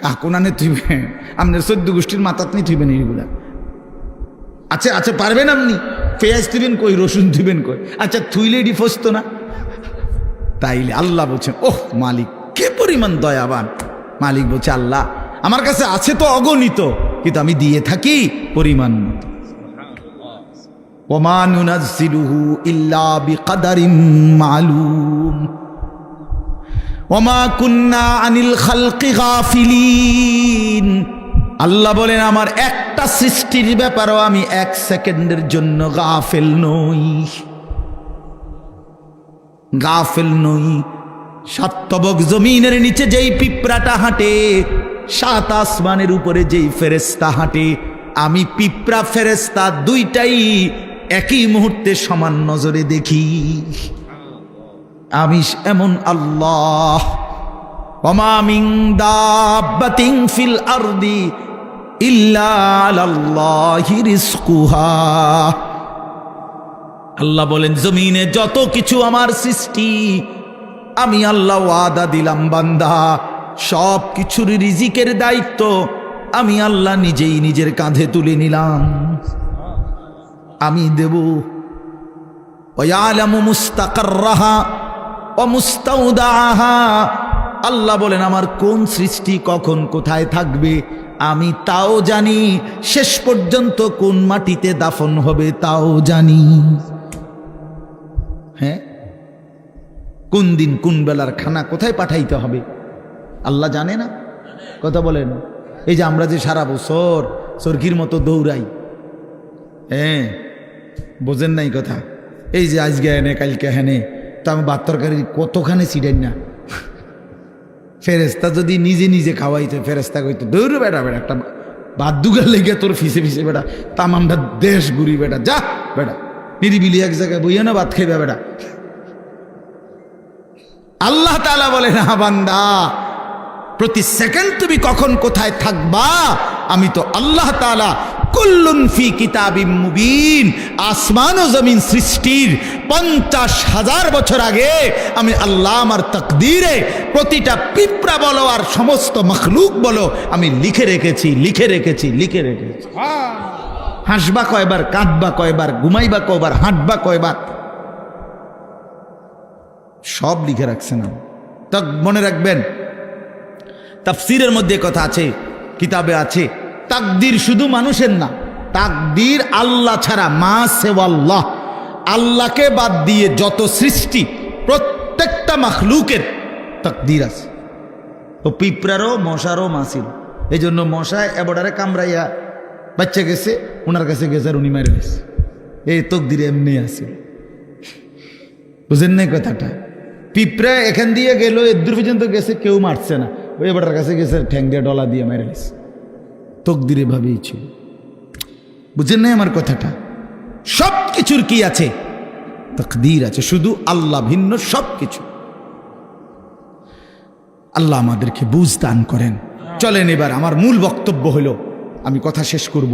কাকুনানে থুইবেন, আপনার 14 গোষ্ঠীর মাথাত নিয়ে থুইবেন এইগুলা। আচ্ছা আচ্ছা পারবেন আপনি? পেঁয়াজ থুইবেন কই, রসুন থুইবেন কই? আচ্ছা থুইলে এটি ফসতো না? তাইলে আল্লাহ বলছেন ওহ মালিক কে পরিমাণ দয়াবান। মালিক বলছে আল্লাহ আমার কাছে আছে তো অগণিত, কিন্তু আমি দিয়ে থাকি পরিমাণ মতো। ওমা নুনাজ্জিলুহু ইল্লা বিকদারিন মালুম ওমা কুন্না আনিল খালকি গাফিলিন। আল্লাহ বলেন আমার একটা সৃষ্টির ব্যাপারেও আমি 1 সেকেন্ডের জন্য গাফেল নই, গাফেল নই। 7 তবক জমিনের নিচে যেই পিঁপড়াটা হাঁটে, 7 আসমানের উপরে যেই ফেরেশতা হাঁটে, আমি পিঁপড়া ফেরেশতা দুইটাই একই মুহূর্তে সমান নজরে দেখি। আমি এমন আল্লাহ। ওমা মিন দাব্বাতিন ফিল আরদি ইল্লা আলাল্লাহি রিজকুহা। আল্লাহ বলেন জমিনে যত কিছু আমার সৃষ্টি, আমি আল্লাহ ওয়াদা দিলাম বান্দা সব কিছুর রিজিকের দায়িত্ব আমি আল্লাহ নিজেই নিজের কাঁধে তুলে নিলাম, আমি দেব। ওয়ালামু মুস্তাকাররাহা ওয়া মুস্তাউদাহা। আল্লাহ বলেন আমার কোন সৃষ্টি কখন কোথায় থাকবে আমি তাও জানি, শেষ পর্যন্ত কোন মাটিতে দাফন হবে তাও জানি। হ্যাঁ, কোন দিন কোন বেলার খানা কোথায় পাঠাইতে হবে আল্লাহ জানে না? কথা বলেন। এই যে আমরা যে সারা বছর সরকির মতো দৌড়াই, হ্যাঁ বোঝেন নাই কথা? এই যে আজকে হেনে কালকে হেনে, তো আমি ভাত তরকারি কতখানি ছিড়েন না। ফেরেস্তা যদি নিজে নিজে খাওয়াইতো, ফেরেস্তা কইতো দৌড় বেটা বেটা একটা ভাত দুগার লেগে তোর ফিসে ফিসে বেটা তামামটা দেশ ঘুরি বেটা, যা বেটা নিরিবিলি এক জায়গায় বইয়া না ভাত খাইবা বেটা। আল্লাহ তাআলা বলে না বান্দা প্রতি সেকেন্ড তুমি কখন কোথায় থাকবা আমি তো আল্লাহ তাআলা কুল্লুন ফি কিতাবিম মুবিন। আসমান ও জমিন সৃষ্টির 50,000 বছর আগে আমি আল্লাহ আমার তাকদীরে প্রতিটা পিঁপড়া বলো আর সমস্ত মখলুক বলো আমি লিখে রেখেছি, লিখে রেখেছি, লিখে রেখেছি। হাসবা কয়বার, কাঁদবা কয়বার, ঘুমাইবা কয়বার, হাঁটবা কয়বার, সব লিখে রাখছেন। তা মনে রাখবেন তাফসীরের মধ্যে কথা আছে, কিতাবে আছে, তাকদীর শুধু মানুষের না, তাকদীর আল্লাহ ছাড়া, মা সেওয়াল্লাহ, আল্লাহকে বাদ দিয়ে যত সৃষ্টি প্রত্যেকটা মাখলুকের তাকদীর আছে। ও পিঁপড়ারও মশারও মা ছিল। এই জন্য মশা এবডারে কামড়াইয়া বাচ্চা গেছে, ওনার কাছে গেছে আর উনি মেরে গেছে। এই তকদিরে এমনি আছে, বুঝেন নাই কথাটা? পিঁপড়া এখান দিয়ে গেল, এদূর পর্যন্ত গেছে, কেউ মারছে না, ওই এবডার কাছে গেছে, ঠ্যাং দিয়ে ডলা দিয়ে মেরে গেছে। তকদিরে ভাবেই ছিল, বুঝেন নাই আমার কথাটা? সব কিছুর কি আছে? তকদির আছে, শুধু আল্লাহ ভিন্ন সব কিছু। আল্লাহ আমাদেরকে বুঝ দান করেন। চলেন এবার আমার মূল বক্তব্য হলো, আমি কথা শেষ করব।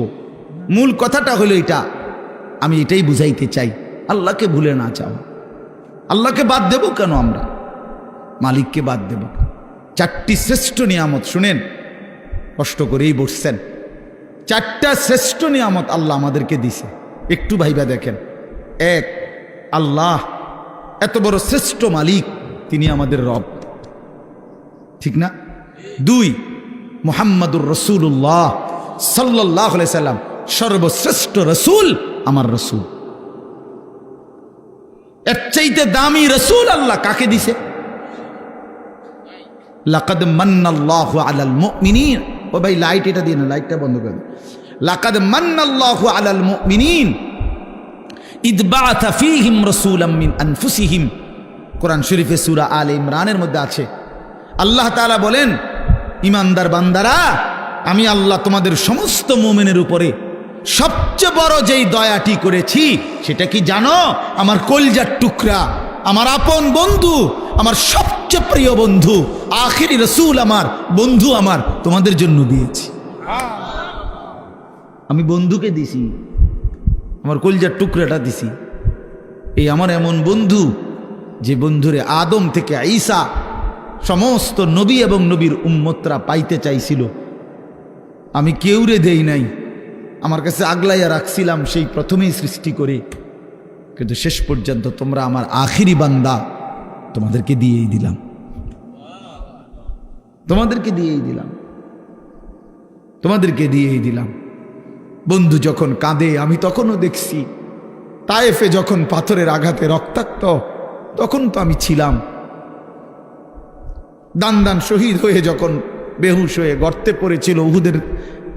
মূল কথাটা হলো এটা, আমি এটাই বুঝাইতে চাই, আল্লাহকে ভুলে না যাও। আল্লাহকে বাদ দেব কেন আমরা? মালিককে বাদ দেব? চারটি শ্রেষ্ঠ নিয়ামত, শুনেন, কষ্ট করেই বসছেন, চারটা শ্রেষ্ঠ নিয়ামত আল্লাহ আমাদেরকে দিছে, একটু ভাইবা দেখেন। এক, আল্লাহ এত বড় শ্রেষ্ঠ মালিক, তিনি আমাদের রব, ঠিক না? দুই, মুহাম্মাদুর রাসূলুল্লাহ সাল্লাল্লাহু আলাইহি সাল্লাম সর্বশ্রেষ্ঠ রসুল, আমার রসুল। এর চাইতে দামি রসুল আল্লাহ কাকে দিছে? লাকাদ মান্নাল্লাহু আলাল মুমিনিন। ও ভাই লাইট এটা দিয়ে না, লাইটটা বন্ধ করে দিন। লাকাদ মান্নাল্লাহু আলাল মুমিনিন ইদ বাআথা ফীহিম রাসূলাম মিন আনফুসিহিম। কোরআন শরীফে সূরা আলে ইমরানের মধ্যে আছে, আল্লাহ তাআলা বলেন, ইমানদার বান্দারা, আমি আল্লাহ তোমাদের সমস্ত মুমিনের উপরে সবচেয়ে বড় যেই দয়াটি করেছি সেটা কি জানো? আমার কলিজার টুকরা, আমার আপন বন্ধু, আমার সবচেয়ে প্রিয় বন্ধু, আখিরি রসুল, আমার বন্ধু, আমার তোমাদের জন্য দিয়েছি। আমি বন্ধুকে দিছি, আমার কলিজার টুকরাটা দিছি। এই আমার এমন বন্ধু, যে বন্ধুরে আদম থেকে ঈসা সমস্ত নবী এবং নবীর উম্মতরা পাইতে চাইছিল, আমি কেউরে দেই নাই, আমার কাছে আগলাইয়া রাখছিলাম সেই প্রথমেই সৃষ্টি করে, কিন্তু শেষ পর্যন্ত তোমরা আমার আখিরি বান্দা, তোমাদেরকে দিয়েই দিলাম, তোমাদেরকে দিয়েই দিলাম, তোমাদেরকে দিয়েই দিলাম। বন্ধু যখন কাঁদে আমি তখনও দেখছি, তায়েফে যখন পাথরের আঘাতে রক্তাক্ত, তখন তো আমি ছিলাম। দান দান শহীদ হয়ে যখন বেহুশ হয়ে গর্তে পড়েছিল উহুদের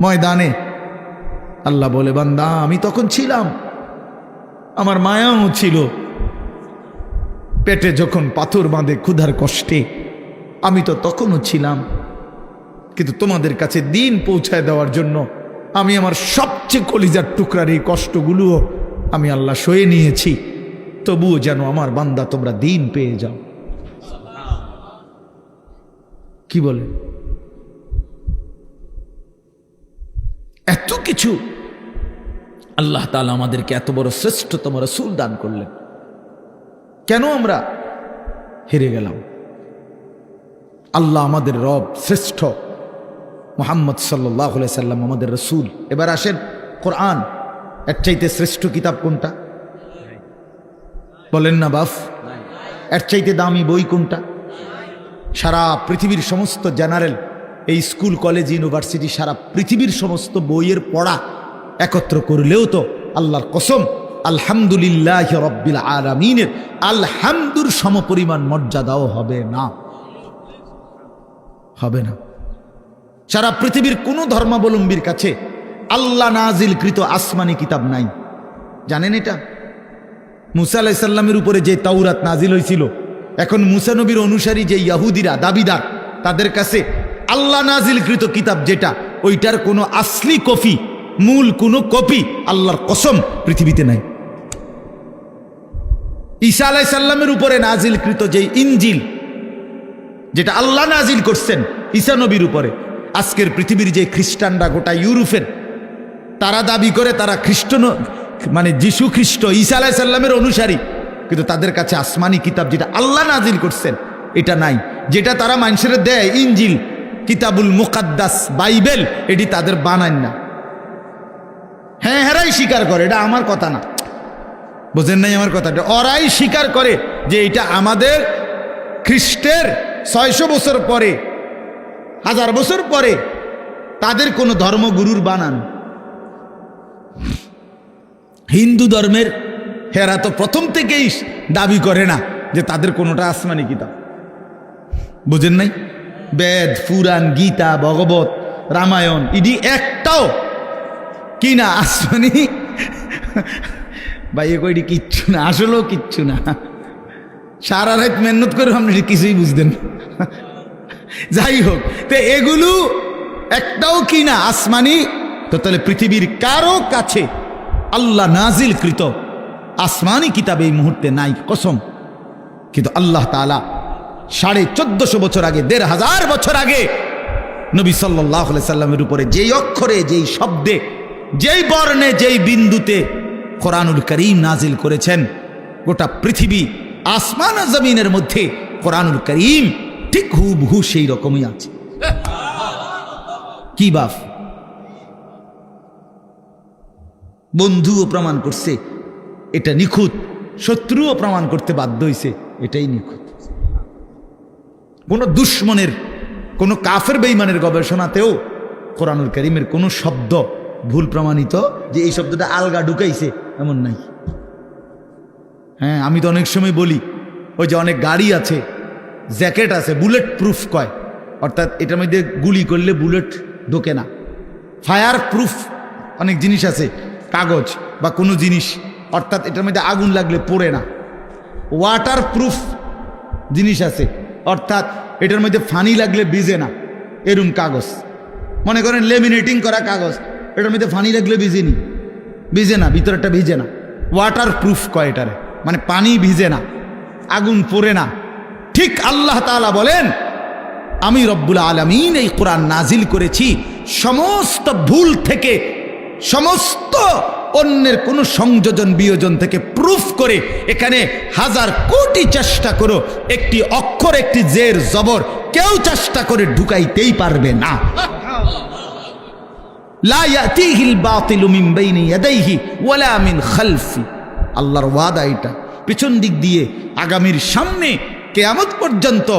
ময়দানে, আল্লাহ বলে, বান্দা আমি তখন ছিলাম, আমার মায়াও ছিল। পেটে যখন পাথর বাঁধে ক্ষুধার কষ্টে, আমি তো তখনও ছিলাম, কিন্তু তোমাদের কাছে দিন পৌঁছায় দেওয়ার জন্য আমি আমার সবচেয়ে কলিজার টুকরার এই কষ্টগুলোও আমি আল্লাহ সয়ে নিয়েছি, তবুও যেন আমার বান্দা তোমরা দিন পেয়ে যাও। কি বলে? এত কিছু আল্লাহ তাআলা আমাদেরকে এত বড় শ্রেষ্ঠতম রাসূল দান করলেন, কেন আমরা হেরে গেলাম? আল্লাহ আমাদের রব, শ্রেষ্ঠ মুহাম্মদ সাল্লাল্লাহু আলাইহি সাল্লাম আমাদের রাসূল। এবার আসেন, কোরআন এর চাইতে শ্রেষ্ঠ কিতাব কোনটা? বলেন না বাফ। এর চাইতে দামি বই কোনটা? সারা পৃথিবীর সমস্ত জেনারেল, এই স্কুল কলেজ ইউনিভার্সিটি, সারা পৃথিবীর সমস্ত বইয়ের পড়া একত্র করলেও তো আল্লাহর কসম আলহামদুলিল্লাহ রব্বিল আলামিনের আলহামদুর সমপরিমাণ মর্যাদাও হবে না, হবে না। সারা পৃথিবীর কোনো ধর্মাবলম্বীর কাছে আল্লাহ নাজিলকৃত আসমানি কিতাব নাই, জানেন এটা? মুসা আলাইহিস সালামের উপরে যে তাওরাত নাজিল হয়েছিল, এখন মুসা নবীর অনুসারী যে ইয়াহুদিরা দাবিদার, তাদের কাছে আল্লাহ নাজিলকৃত কিতাব যেটা, ওইটার কোনো আসলি কপি, মূল কোনো কপি আল্লাহর কসম পৃথিবীতে নাই। ঈসা আলাইহিস সালামের উপরে নাজিলকৃত যে ইনজিল, যেটা আল্লাহ নাজিল করছেন ঈসা নবীর উপরে, আজকের পৃথিবীর যে খ্রিস্টানরা, গোটা ইউরোপের, তারা দাবি করে তারা খ্রিস্ট, মানে যিশু খ্রিস্ট ঈসা আলাইহিস সালামের অনুসারী, কিন্তু তাদের কাছে আসমানি কিতাব যেটা আল্লাহ নাজিল করছেন এটা নাই। যেটা তারা মানুষের দেয় ইনজিল, কিতাবুল মুকাদ্দাস, বাইবেল, এটি তাদের বানান না। হ্যাঁ, হেরাই স্বীকার করে, এটা আমার কথা না, বোঝেন নাই আমার কথাটা? ওরাই স্বীকার করে যে এটা আমাদের খ্রিস্টের 600 বছর পরে, 1000 বছর পরে তাদের কোনো ধর্মগুরুর বানান। হিন্দু ধর্মের হেরা তো প্রথম থেকেই দাবি করে না যে তাদের কোনোটা আসমানি কিতাব, বুঝেন নাই? বেদ, পুরাণ, গীতা, ভগবত, রামায়ণ ইডি একটাও কিনা আসমানি ভাই কইডি কিচ্ছু না, আসলেও কিচ্ছু না। সারা রাত মেহনত করে আপনি কিছুই বুঝতেন। যাই হোক, তো এগুলো একটাও কিনা আসমানি, তো তাহলে পৃথিবীর কারো কাছে আল্লাহ নাজিল কৃত আসমানি কিতাব এই মুহূর্তে নাই, কসম। কিন্তু আল্লাহ তাআলা 1450 বছর আগে, 1500 বছর আগে নবী সাল্লাল্লাহু আলাইহি সাল্লামের উপরে যেই অক্ষরে, যেই শব্দে, যেই বর্ণে, যেই বিন্দুতে কোরআনুল কারীম নাজিল করেছেন, গোটা পৃথিবী আসমান আর জমিনের মধ্যে কোরআনুল কারীম ঠিক হুবহু সেই রকমই আছে। কি বাপ, বন্ধুও প্রমাণ করছে এটা নিখুঁত, শত্রুও প্রমাণ করতে বাধ্য হয়েছে এটাই নিখুঁত। কোন দুশ্মনের, কোন কাফের বেঈমানের গবেষণাতেও কোরআনুল কারীমের কোন শব্দ ভুল প্রমাণিত যে এই শব্দটা আলগা ঢুকাইছে এমন নাই। হ্যাঁ, আমি তো অনেক সময় বলি, ওই যে অনেক গাড়ি আছে, জ্যাকেট আছে, বুলেট প্রুফ কয়, অর্থাৎ এটার মধ্যে গুলি করলে বুলেট ঢোকে না। ফায়ার প্রুফ অনেক জিনিস আছে, কাগজ বা কোনো জিনিস, অর্থাৎ এটার মধ্যে আগুন লাগলে পড়ে না। ওয়াটার প্রুফ জিনিস আছে, অর্থাৎ এটার মধ্যে ফানি লাগলে ভিজে না, এরম কাগজ। মনে করেন লেমিনেটিং করা কাগজ, এটার মধ্যে ফানি লাগলে ভিজে না, ভিতরটা ভিজে না। ওয়াটার প্রুফ কয় এটারে, মানে পানি ভিজে না, আগুন পড়ে না। ঠিক আল্লাহ তাআলা বলেন, আমি রব্বুল আলামিন এই কোরআন নাজিল করেছি সমস্ত ভুল থেকে, সমস্ত অন্যের কোনো সংযোজন বিয়োজন থেকে প্রুফ করে। এখানে হাজার কোটি চেষ্টা করো, একটি অক্ষর, একটি জের জবর কেউ চেষ্টা করে ঢুকাইতেই পারবে না। লা ইয়াতিহিল বাতিলু মিন বাইনি ইয়াদাইহি ওয়ালা মিন খালফি। আল্লাহর ওয়াদা এটা, পিছন দিক দিয়ে, আগামীর সামনে, কিয়ামত পর্যন্ত,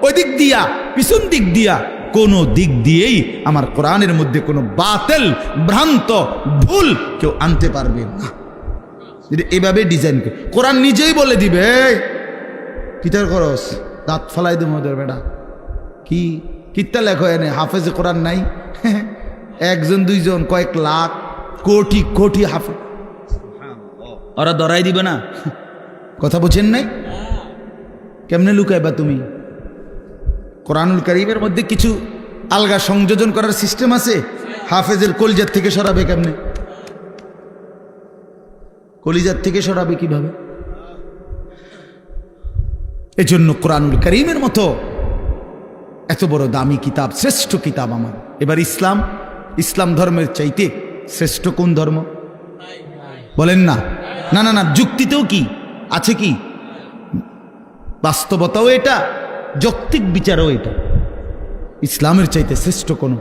ওই দিক দিয়া, পিছন দিক দিয়া, কোনো দিক দিয়েই আমার কোরআনের মধ্যে কোনো বাতিল, ভ্রান্ত, ভুল কেউ আনতে পারবে না। এভাবে ডিজাইন করে কোরআন নিজেই বলে দিবে, কিতার করস, দাঁত ফালাই দেব ওদের বেটা, কি কিত্তা লেখো এনে, হাফেজে কোরআন নাই, একজন দুইজন, কয়েক লাখ, কোটি কোটি হাফেজ, ওরা ধরাই দিবে না। কথা বুঝেন নাই? কেমনে লুকাইবা তুমি? কোরআনুল কারীমের মধ্যে কিছু আলগা সংযোজন করার সিস্টেম আছে। হাফেজের কলিজার থেকে সরাবে কেমনে? কলিজার থেকে সরাবে কিভাবে? এজন্য কোরআনুল কারীমের মতো এত বড় দামি কিতাব, শ্রেষ্ঠ কিতাব আমার। এবার ইসলাম ধর্মের চাইতে শ্রেষ্ঠ কোন ধর্ম বলেন না? না না না, যুক্তিতেও কি আছে, কি বাস্তবতাও এটা, যৌক্তিক বিচারও এটা। ইসলামের চাইতে শ্রেষ্ঠ কোন,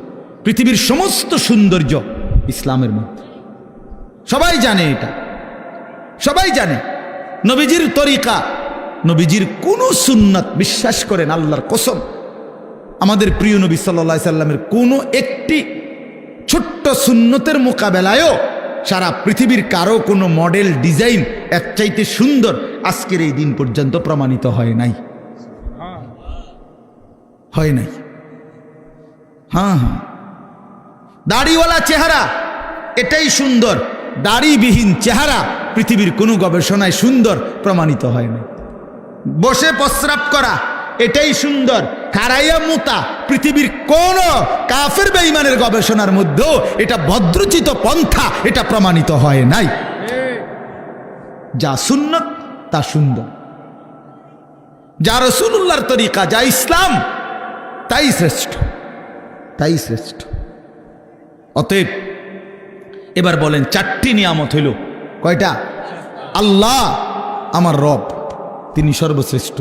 পৃথিবীর সমস্ত সৌন্দর্য ইসলামের মধ্যে। সবাই জানে এটা, সবাই জানে। নবীজির তরিকা, নবীজির কোন সুন্নাত, বিশ্বাস করেন আল্লাহর কসম, আমাদের প্রিয় নবী সাল্লাল্লাহু আলাইহি সাল্লামের কোনো একটি ছোট্ট সুন্নতের মোকাবেলায়ও সারা পৃথিবীর কারো কোনো মডেল, ডিজাইন এর চাইতে সুন্দর আজকের এই দিন পর্যন্ত প্রমাণিত হয় নাই, হয় নাই। হ্যাঁ হ্যাঁ, দাড়িওয়ালা চেহারা এটাই সুন্দর, দাড়িবিহীন চেহারা পৃথিবীর কোনো গবেষণায় সুন্দর প্রমাণিত হয় না। বসে প্রস্রাব করা এটাই সুন্দর, খাড়াইয়া মুতা পৃথিবীর কোন কাফের বেঈমানের গবেষণার মধ্যেও এটা ভদ্রচিত পন্থা, এটা প্রমাণিত হয় নাই। যা সুন্নত তা সুন্দর, যা রাসূলুল্লাহর তরিকা, যা ইসলাম, তাই শ্রেষ্ঠ, তাই শ্রেষ্ঠ। অতএব এবার বলেন, 4টি নিয়ামত হইল, কয়টা? আল্লাহ আমার রব, তিনি সর্বশ্রেষ্ঠ।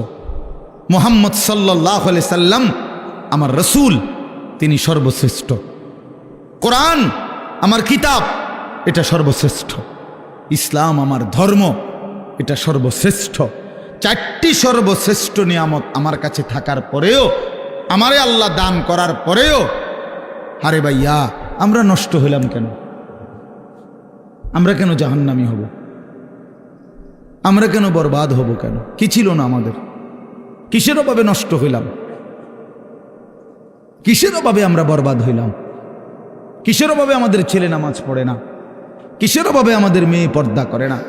মুহাম্মদ সাল্লাল্লাহু আলাইহি সাল্লাম আমার রসুল, তিনি সর্বশ্রেষ্ঠ। কোরআন আমার কিতাব, এটা সর্বশ্রেষ্ঠ। ইসলাম আমার ধর্ম, এটা সর্বশ্রেষ্ঠ। 4টি সর্বশ্রেষ্ঠ নিয়ামত আমার কাছে থাকার পরেও, আমারে আল্লাহ দান করার পরেও, আরে ভাইয়া আমরা নষ্ট হইলাম কেন? আমরা কেন জাহান্নামী হব? আমরা কেন বরবাদ হব? কেন? কি ছিল না আমাদের? কিসের অভাবে নষ্ট হইলাম? কিসের অভাবে আমরা বরবাদ হইলাম? কিসের অভাবে আমাদের ছেলে নামাজ পড়ে না? কিসের অভাবে আমাদের মেয়ে পর্দা করে না?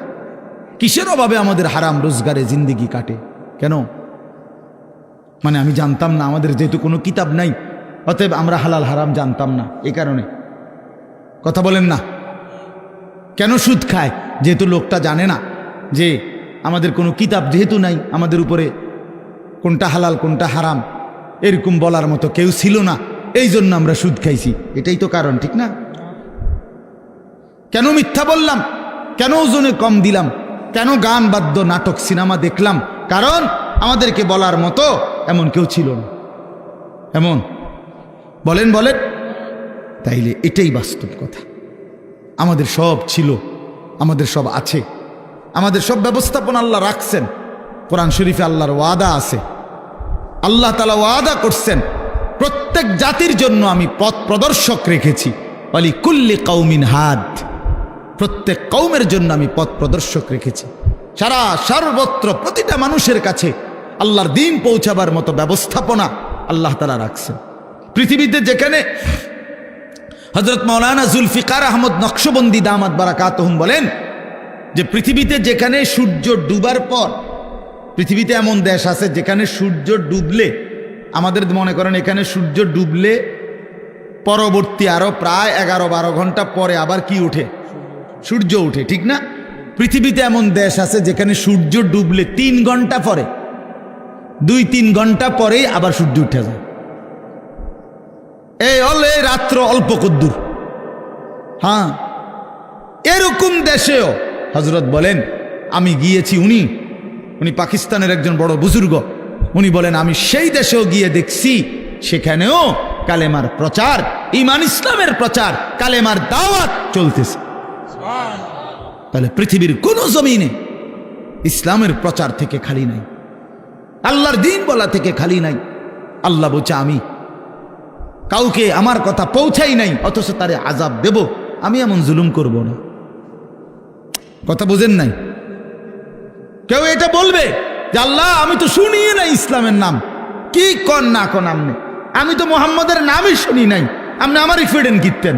কিসের অভাবে আমাদের হারাম রোজগারে জিন্দিগি কাটে? কেন? মানে আমি জানতাম না, আমাদের যেহেতু কোনো কিতাব নাই, অতএব আমরা হালাল হারাম জানতাম না, এই কারণে। কথা বলেন না? কেন সুদ খায়? যেহেতু লোকটা জানে না যে আমাদের কোনো কিতাব যেহেতু নাই, আমাদের উপরে কোনটা হালাল কোনটা হারাম এরকম বলার মতো কেউ ছিল না, এই জন্য আমরা সুদ খাইছি। এটাই তো কারণ, ঠিক না? কেন মিথ্যা বললাম? কেন ওজনে কম দিলাম? কেন গান বাদ্য নাটক সিনেমা দেখলাম? কারণ আমাদেরকে বলার মতো এমন কেউ ছিল না। এমন বলেন বলেন, তাইলে এটাই বাস্তব কথা। আমাদের সব ছিল, আমাদের সব আছে, আমাদের সব ব্যবস্থাপনা আল্লাহ রাখছেন। কোরআন শরীফে আল্লাহর ওয়াদা আছে, আল্লাহ তাআলা ওয়াদা করছেন প্রত্যেক জাতির জন্য আমি পথ প্রদর্শক রেখেছি। ওয়ালি কুল্লি কওমিন হাদ, প্রত্যেক কওমের জন্য আমি পথ প্রদর্শক রেখেছি। সর্বত্র প্রতিটা মানুষের কাছে আল্লাহর দ্বীন পৌঁছাবার মতো ব্যবস্থাপনা আল্লাহ তাআলা রাখছেন। পৃথিবীতে যেখানে হযরত মাওলানা জুলফিকার আহমদ নকশবন্দি দামাত বারাকাতুহুম বলেন যে পৃথিবীতে যেখানে সূর্য ডুবার পর, পৃথিবীতে এমন দেশ আছে যেখানে সূর্য ডুবলে, আমাদের মনে করেন এখানে সূর্য ডুবলে পরবর্তী আরো প্রায় 11-12 ঘন্টা পরে আবার কি উঠে? সূর্য উঠে, ঠিক না? পৃথিবীতে এমন দেশ আছে যেখানে সূর্য ডুবলে 3 ঘন্টা পরে, 2-3 ঘন্টা পরেই আবার সূর্য উঠে যায়। এই হলে রাত্র অল্প কদ্দুর। হ্যাঁ, এরকম দেশেও হযরত বলেন আমি গিয়েছি, উনি পাকিস্তানের একজন বড় বুজুর্গ, উনি বলেন আমি সেই দেশেও গিয়ে দেখছি সেখানেও কালেমার প্রচার, ঈমান ইসলামের প্রচার, কালেমার দাওয়াত চলতেছে। তাহলে পৃথিবীর কোন জমিনে ইসলামের প্রচার থেকে খালি নাই, আল্লাহর দ্বীন বলা থেকে খালি নাই। আল্লাহ বলছে আমি কাউকে আমার কথা পৌঁছাই নাই অথচ তারে আযাব দেব, আমি এমন জুলুম করব না। কথা বুঝেন নাই? কেউ এটা বলবে যে আল্লাহ আমি তো শুনিয়ে নাই ইসলামের নাম, কি কন না কন আমনে, আমি তো মোহাম্মদের নামই শুনি নাই, আপনি আমারই ফেডেন কিনতেন।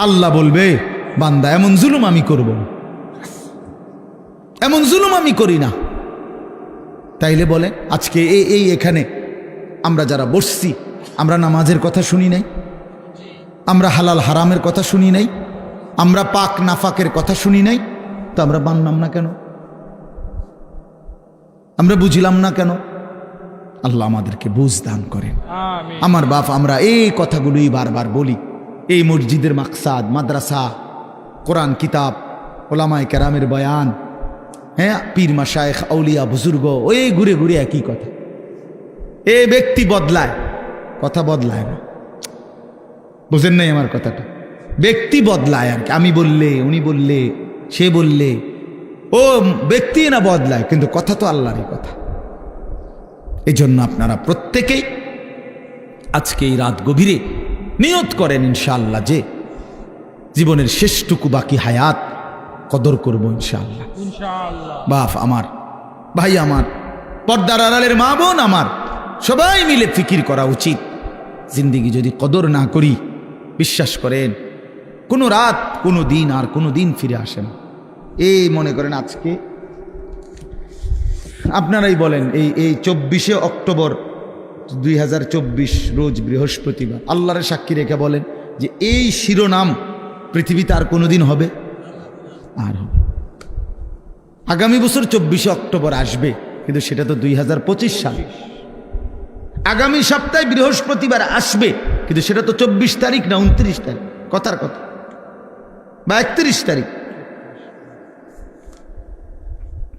আল্লাহ বলবে বান্দা এমন জুলুম আমি করব না, এমন জুলুম আমি করি না। তাইলে বলে আজকে এই এখানে আমরা যারা বসছি, আমরা নামাজের কথা শুনি নাই, আমরা হালাল হারামের কথা শুনি নাই, আমরা পাক নাফাকের কথা শুনি নাই, তো আমরা মানলাম না কেন? আমরা বুঝলাম না কেন? আল্লাহ আমাদেরকে বুঝ দান করেন। আমার বাপ, আমরা এই কথাগুলোই বারবার বলি। এই মসজিদের মাকসাদ, মাদ্রাসা, কোরআন কিতাব, ওলামায়ে কেরামের বয়ান, হ্যাঁ, পীর মাশায়েখ আউলিয়া বুজুর্গ, ওই ঘুরে ঘুরে একই কথা। এ ব্যক্তি বদলায়, কথা বদলায় না। বুঝেন নাই আমার কথাটা? ব্যক্তি বদলায় আর কি, আমি বললে, উনি বললে, সে বললে, ও ব্যক্তি না বদলায়, কিন্তু কথা তো আল্লাহরই কথা। এই জন্য আপনারা প্রত্যেকেই আজকে এই রাত গভীরে নিয়ত করেন ইনশাআল্লাহ যে জীবনের শেষটুকু বাকি হায়াত কদর করবো ইনশাআল্লাহ। বাপ আমার, ভাই আমার, পর্দার আড়ালের মা বোন আমার, সবাই মিলে ফিকির করা উচিত। জিন্দিগি যদি কদর না করি, বিশ্বাস করেন কোনো রাত, কোনো দিন আর কোনো দিন ফিরে আসে না। এই মনে করেন আজকে আপনারাই বলেন, এই 24শে অক্টোবর 2024 রোজ বৃহস্পতিবার, আল্লাহর সাক্ষী রেখে বলেন যে এই শিরোনাম পৃথিবীতে আর কোনোদিন হবে? আর হবে। আগামী বছর 24শে অক্টোবর আসবে, কিন্তু সেটা তো 2025 সাল। আগামী সপ্তাহে বৃহস্পতিবার আসবে, কিন্তু সেটা তো 24 তারিখ না 29 তারিখ, কথার কথা, বা 31 তারিখ।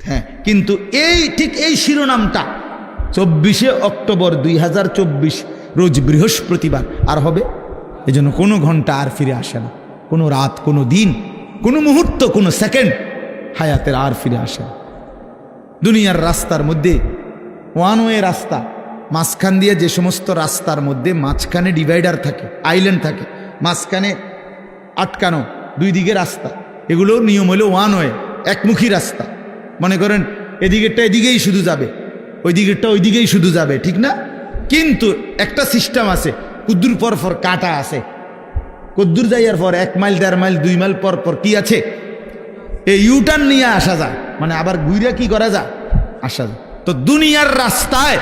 হ্যাঁ, কিন্তু ঠিক এই শিরোনামটা 24শে অক্টোবর 2024 রোজ বৃহস্পতিবার আর হবে। এজন্য কোনো ঘন্টা আর ফিরে আসে না, কোনো রাত, কোনো দিন, কোনো মুহূর্ত, কোনো সেকেন্ড হায়াতের আর ফিরে আসে না। দুনিয়ার রাস্তার মধ্যে ওয়ান ওয়ে রাস্তা, মাঝখান দিয়ে যে সমস্ত রাস্তার মধ্যে মাঝখানে ডিভাইডার থাকে, আইল্যান্ড থাকে, মাঝখানে আটকানো, দুই দিকে রাস্তা, এগুলো নিয়ম হলো ওয়ান ওয়ে, একমুখী রাস্তা। মনে করেন এদিকেরটা এদিকেই শুধু যাবে, ওই দিকেরটা ওই দিকেই শুধু যাবে, ঠিক না? কিন্তু একটা সিস্টেম আছে, কুদ্দুর পর পর কাটা আছে, কুদ্দুর যাইয়ার পর 1 মাইল 1.5 মাইল 2 মাইল পর পর কি আছে, এই ইউটার্ন নিয়ে আসা যায়, মানে আবার ঘুরে কি করা যায়, আসা যায়। তো দুনিয়ার রাস্তায়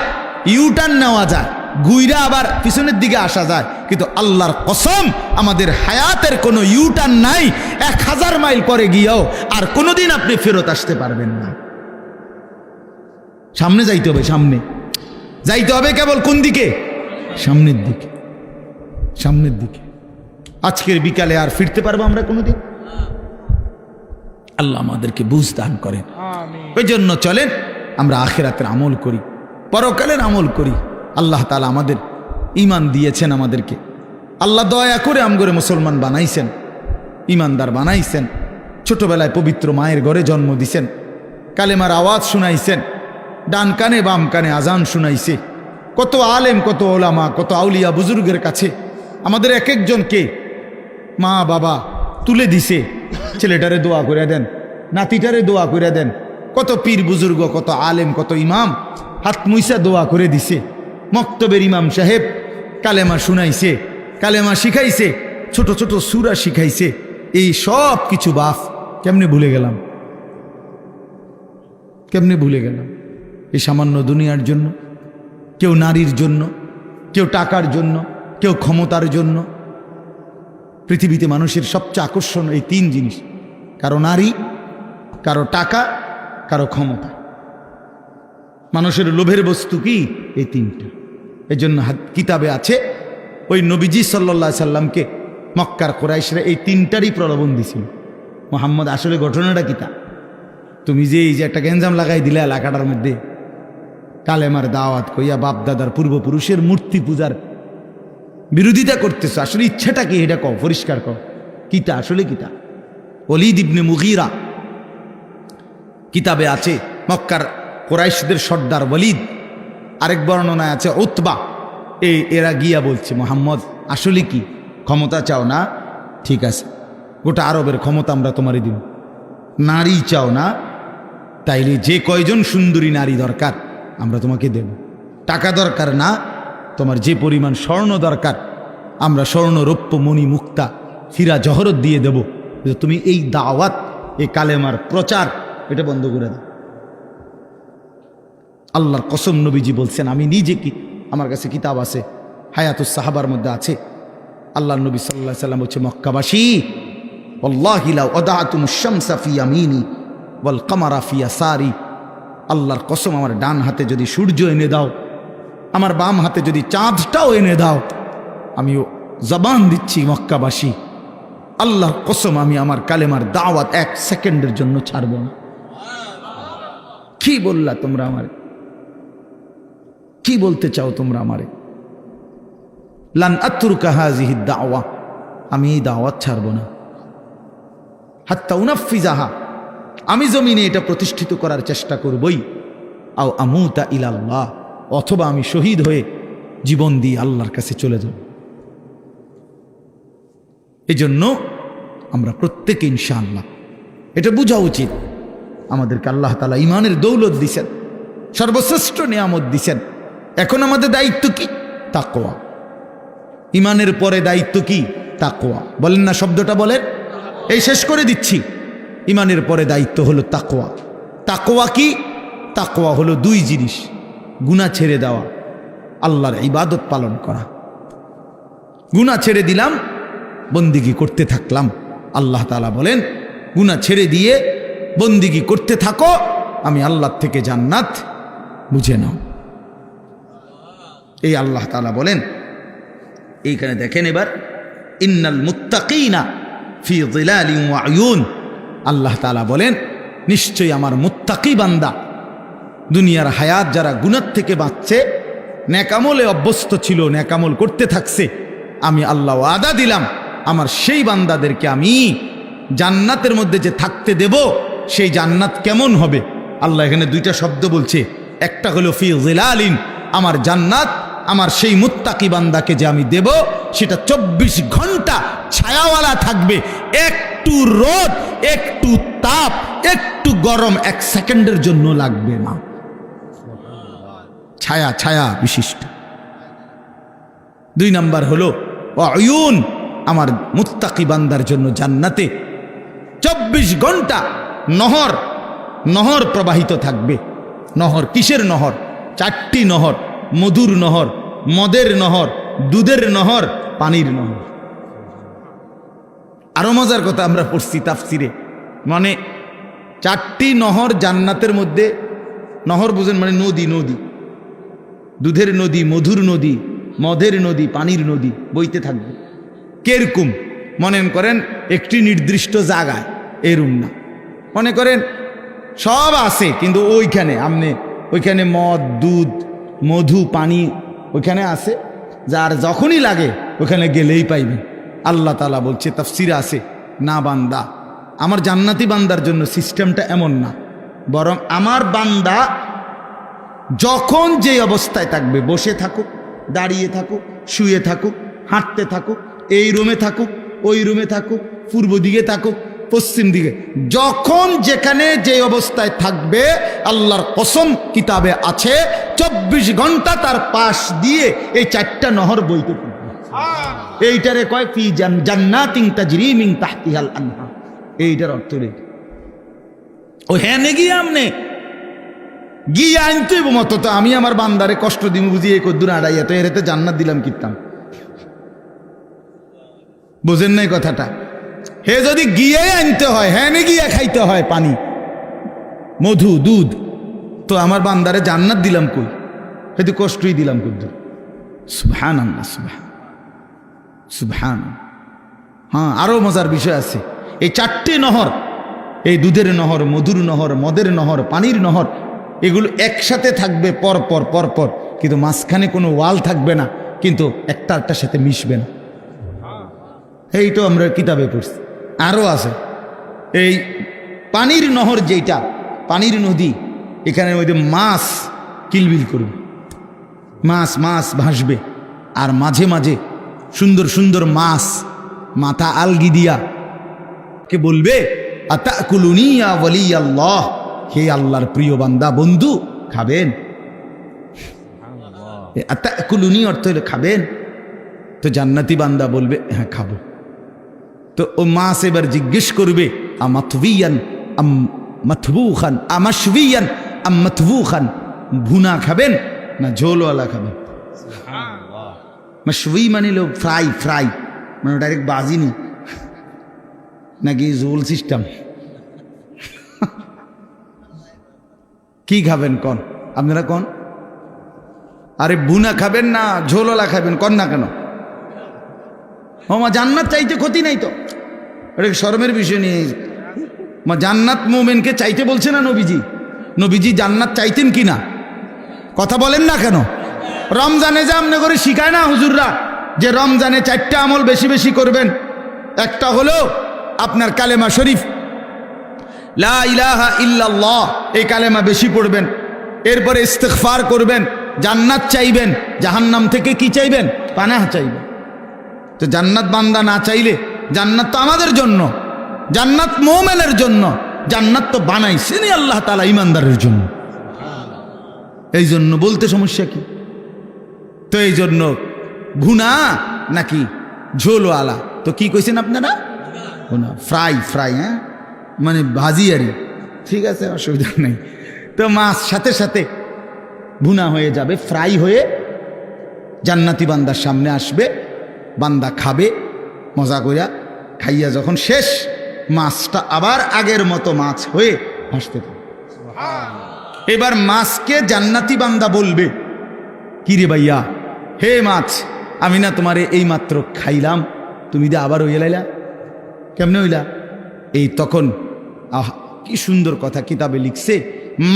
ইউটার্ন নেওয়া যায়, ঘুইরা আবার পিছনের দিকে আসা যায়, কিন্তু আল্লাহর কসম আমাদের হায়াতের কোনো ইউটার্ন নাই। 1000 মাইল পরে গিয়েও আর কোনোদিন আপনি ফেরত আসতে পারবেন না। সামনে যাইতে হবে, সামনে যাইতে হবে, কেবল কোন দিকে, সামনের দিকে, সামনের দিকে। আজকের বিকালে আর ফিরতে পারবো আমরা কোনোদিন? আল্লাহ আমাদেরকে বুঝ দান করেন। ওই জন্য চলেন আমরা আখিরাতের আমল করি, পরকালের আমল করি। আল্লাহ তাআলা আমাদের ঈমান দিয়েছেন, আমাদেরকে আল্লাহ দয়া করে আমগরে মুসলমান বানাইছেন, ঈমানদার বানাইছেন। ছোটবেলায় পবিত্র মায়ের ঘরে জন্ম দিছেন, কালেমার আওয়াজ শুনাইছেন, ডান কানে বাম কানে আজান শুনাইছে। কত আলেম, কত ওলামা, কত আউলিয়া বুজুর্গের কাছে আমাদের এক একজনকে মা বাবা তুলে দিছে, ছেলেটারে দোয়া করে দেন, নাতিটারে দোয়া করে দেন। কত পীর বুজুর্গ, কত আলেম, কত ইমাম হাত মুইসা দোয়া করে দিছে। মক্তবের ইমাম সাহেব কালেমা শুনাইছে, কালেমা শিখাইছে, ছোট ছোট সূরা শিখাইছে। এই সব কিছু বাপ কেমনে ভুলে গেলাম, কেমনে ভুলে গেলাম? এই সামান্য দুনিয়ার জন্য, কেউ নারীর জন্য, কেউ টাকার জন্য, কেউ ক্ষমতার জন্য। পৃথিবীতে মানুষের সবচেয়ে আকর্ষণ এই 3 জিনিস, কারো নারী, কারো টাকা, কারো ক্ষমতা। মানুষের লোভের বস্তু কি? এই 3টা। এই জন্য কিতাবে আছে ওই নবীজি সাল্লাল্লাহু আলাইহি সাল্লামকে মক্কার কুরাইশরা এই 3টারই প্রলোভন দিছিল। মুহাম্মদ আসলে ঘটনাটা কিতা? তুমি যে এই যে একটা গেঞ্জাম লাগাই দিলে এলাকাটার মধ্যে, কালেমার দাওয়াত কইয়া বাপ দাদার পূর্বপুরুষের মূর্তি পূজার বিরোধিতা করতেছ, আসলে ইচ্ছাটা কি এটা কও, পরিষ্কার কও, কিতা আসলে কিতা? ওলীদ ইবনে মুগীরা কিতাবে আছে, মক্কার কুরাইশদের সর্দার ওলীদ, আরেক বর্ণনায় আছে উতবা, এরা গিয়া বলছে মুহাম্মদ আসলে কি ক্ষমতা চাও না? ঠিক আছে, গোটা আরবের ক্ষমতা আমরা তোমারই দিব। নারী চাও না? তাইলে যে কয়জন সুন্দরী নারী দরকার আমরা তোমাকে দেব। টাকা দরকার না? তোমার যে পরিমাণ স্বর্ণ দরকার আমরা স্বর্ণ, রৌপ্য, মণি, মুক্তা, হীরা, জহরত দিয়ে দেব। তুমি এই দাওয়াত, এই কালেমার প্রচার এটা বন্ধ করে দাও। আল্লাহর কসম নবীজি বলছেন, আমি নিজে কি, আমার কাছে কিতাব আছে, হায়াতুস সাহাবার মধ্যে আছে। আল্লাহ নবী সাল্লাল্লাহু আলাইহি সাল্লাম হচ্ছে, মক্কাবাসী ওয়াল্লাহি লাউ আদাতুমুশ শামসা ফি ইয়ামিনি ওয়াল কামারা ফি ইয়াসারি, আল্লাহর কসম আমার ডান হাতে যদি সূর্য এনে দাও, আমার বাম হাতে যদি চাঁদটাও এনে দাও, আমিও জবান দিচ্ছি মক্কাবাসী, আল্লাহর কসম আমি আমার কালেমার দাওয়াত 1 সেকেন্ডের জন্য ছাড়ব না। কি বললা তোমরা আমারে? কি বলতে চাও তোমরা আমারে? লান আতরুকা হাযিহি দাওয়া, আমি এই দাওয়াত ছাড়ব না। হাত্তা উনাফিজাহা, আমি জমিনে এটা প্রতিষ্ঠিত করার চেষ্টা করবই। আও আমুতা ইলাল্লাহ, অথবা আমি শহীদ হয়ে জীবন দিয়ে আল্লাহর কাছে চলে যাব। এজন্য আমরা প্রত্যেকে ইনশাআল্লাহ এটা বোঝা উচিত, আমাদেরকে আল্লাহ তাআলা ঈমানের দৌলত দিছেন, সর্বশ্রেষ্ঠ নিয়ামত দিছেন। এখন আমাদের দায়িত্ব কি? তাকওয়া। ঈমানের পরে দায়িত্ব কি? তাকওয়া। বলেন না শব্দটা বলেন, এই শেষ করে দিচ্ছি। ঈমানের পরে দায়িত্ব হলো তাকওয়া। তাকওয়া কি? তাকওয়া হলো 2 জিনিস, গুনাহ ছেড়ে দেওয়া, আল্লাহর ইবাদত পালন করা। গুনাহ ছেড়ে দিলাম, বন্দিগি করতে থাকলাম। আল্লাহ তাআলা বলেন, গুনাহ ছেড়ে দিয়ে বন্দিগি করতে থাকো, আমি আল্লাহ থেকে জান্নাত বুঝে নাও। এই আল্লাহ তাআলা বলেন, এইখানে দেখেন এবার, ইন্নাল মুত্তাকিনা ফি যিলালিন ওয়া আয়ুন, আল্লাহ তাআলা বলেন নিশ্চয়ই আমার মুত্তাকি বান্দা, দুনিয়ার হায়াত যারা গুনাহ থেকে বাঁচছে, নেকামলে অভ্যস্ত ছিল, নেকামল করতে থাকছে, আমি আল্লাহ ওয়াদা দিলাম আমার সেই বান্দাদেরকে আমি জান্নাতের মধ্যে যে থাকতে দেব, সেই জান্নাত কেমন হবে? আল্লাহ এখানে 2টা শব্দ বলছে, একটা হলো ফি যিলালিন, আমার জান্নাত আমার সেই মুত্তাকি বান্দাকে যে আমি দেব সেটা 24 ঘন্টা ছায়াওয়ালা থাকবে, একটু রোদ, একটু তাপ, একটু গরম 1 সেকেন্ডের জন্য লাগবে না। ছায়া ছায়া বিশিষ্ট। 2 নাম্বার হলো অয়ুন, আমার মুত্তাকি বান্দার জন্য জান্নাতে 24 ঘন্টা নহর নহর প্রবাহিত থাকবে। নহর কিসের নহর? 4টি নহর, মধুর নহর, মদের নহর, দুধের নহর, পানির নহর। আরো মজার কথা আমরা পড়ছি তাফসিরে, মানে 4টি নহর জান্নাতের মধ্যে। নহর বুঝেন মানে নদী, নদী, দুধের নদী, মধুর নদী, মদের নদী, পানির নদী বইতে থাকবে। কেরকম মনে করেন একটি নির্দিষ্ট জায়গায়, এরম না, মনে করেন সব আছে কিন্তু ওইখানে আমনে ওইখানে মদ, দুধ, মধু, পানি ওইখানে আছে, যার যখনই লাগে ওখানে গেলেই পাইবে। আল্লাহ তাআলা বলছে তাফসিরে আছে, না বান্দা, আমার জান্নাতি বান্দার জন্য সিস্টেমটা এমন না, বরং আমার বান্দা যখন যে অবস্থায় থাকবে, বসে থাকুক, দাঁড়িয়ে থাকুক, শুয়ে থাকুক, হাঁটতে থাকুক, এই রুমে থাকুক, ওই রুমে থাকুক, পূর্ব দিকে থাকুক, পশ্চিম দিকে, যখন যেখানে যে অবস্থায় থাকবে, আল্লাহর কসম কিতাবে আছে 24 ঘন্টা তার পাশ দিয়ে এই 4টা নহর বইতে থাকবে। এইটারে কয় ফি জান্নাতিন তাজরি মিন তাহতিহাল আনহার। এইটার অর্থ রে ও হ্যাঁ গিয়ে আমনে গিয়ে আনতে মতো তো আমি আমার বান্দারে কষ্ট দিব বুঝি, এই কদ্দুর আড়াইয়া তো এরেতে জান্নাত দিলাম কিতাম। বুঝেন নাই কথাটা? হে যদি গিয়ে আনতে হয়, হ্যাঁ গিয়ে খাইতে হয় পানি, মধু, দুধ, তো আমার বান্দারে জান্নাত দিলাম কই? হয়তো কষ্টই দিলাম কদ্দুর। সুবহানাল্লাহ, সুবহান। হ্যাঁ, আরো মজার বিষয় আছে। এই 4টি নহর, এই দুধের নহর, মধুর নহর, মদের নহর, পানির নহর, এগুলো একসাথে থাকবে পর পর পর পর, কিন্তু মাঝখানে কোনো ওয়াল থাকবে না, কিন্তু একটা একটার সাথে মিশবে না। এই তো আমরা কিতাবে পড়ছি। আরও আছে এই পানির নহর, যেটা পানির নদী, এখানে মধ্যে মাছ কিলবিল করবে, মাছ মাছ ভাসবে, আর মাঝে মাঝে সুন্দর সুন্দর মাছ মাথা আলগি দিয়া কে বলবে, আতাকুলুনি ইয়া ওয়ালিয়াল্লাহ, হে আল্লাহর প্রিয় বান্দা, বন্ধু খাবেন? আতাকুলুনি অর্থ হলো খাবেন। তো জান্নাতি বান্দা বলবে হ্যাঁ খাবো। তো ও মাছ এবার জিজ্ঞেস করবে, আমাতবিয়ান আম মাতবুখান, আমাশবিয়ান আম মাতবুখান, ভুনা খাবেন না ঝোলওয়ালা খাবেন? মাশবি মানে লো ফ্রাই, ফ্রাই মানে ডাইরেক্ট বাজিনি, নাকি ঝোল সিস্টেম? কি খাবেন কন আপনারা কন? আরে ভুনা খাবেন না ঝোলওয়ালা খাবেন কন না কেন? মা জান্নাত চাইতে ক্ষতি নাই তো, এটা শরমের বিষয় নিয়ে। মা জান্নাত মোমেনকে চাইতে বলছে না নবীজি? নবীজি জান্নাত চাইতেন কি না? কথা বলেন না কেন? রমজানে যে আমনে করে শিখায় না হুজুররা, যে রমজানে 4টা আমল বেশি বেশি করবেন। একটা হলো আপনার কালেমা শরীফ, লা ইলাহা ইল্লাল্লাহ, এই কালেমা বেশি পড়বেন। এরপরে ইস্তিগফার করবেন, জান্নাত চাইবেন, জাহান্নাম থেকে কি চাইবেন? পানাহ চাইবেন। তো জান্নাত বান্দা না চাইলে, জান্নাত তো আমাদের জন্য, জান্নাত মুমিনের জন্য, জান্নাত তো বানাইছেনই আল্লাহ তাআলা ইমানদারের জন্য। এই জন্য বলতে সমস্যা কি? তো এই জন্য ভুনা নাকি ঝোলওয়ালা? তো কি কইছেন আপনারা? ভুনা, ফ্রাই, ফ্রাই, হ্যাঁ মানে ভাজি আরই, ঠিক আছে, অসুবিধা নেই। তো মাছ সাথে সাথে ভুনা হয়ে যাবে, ফ্রাই হয়ে জান্নাতি বান্দার সামনে আসবে, বান্দা খাবে মজা কইরা, খাইয়া যখন শেষ, মাছটা আবার আগের মতো মাছ হয়ে ভাসতে থাকে। এবার মাছকে জান্নাতি বান্দা বলবে, কি রে ভাইয়া, হে মাছ, আমি না তোমারে এই মাত্র খাইলাম, তুমি দিয়ে আবার হইয়া লাইলা, কেমনে হইলা? এই তখন কি সুন্দর কথা কিতাবে লিখছে,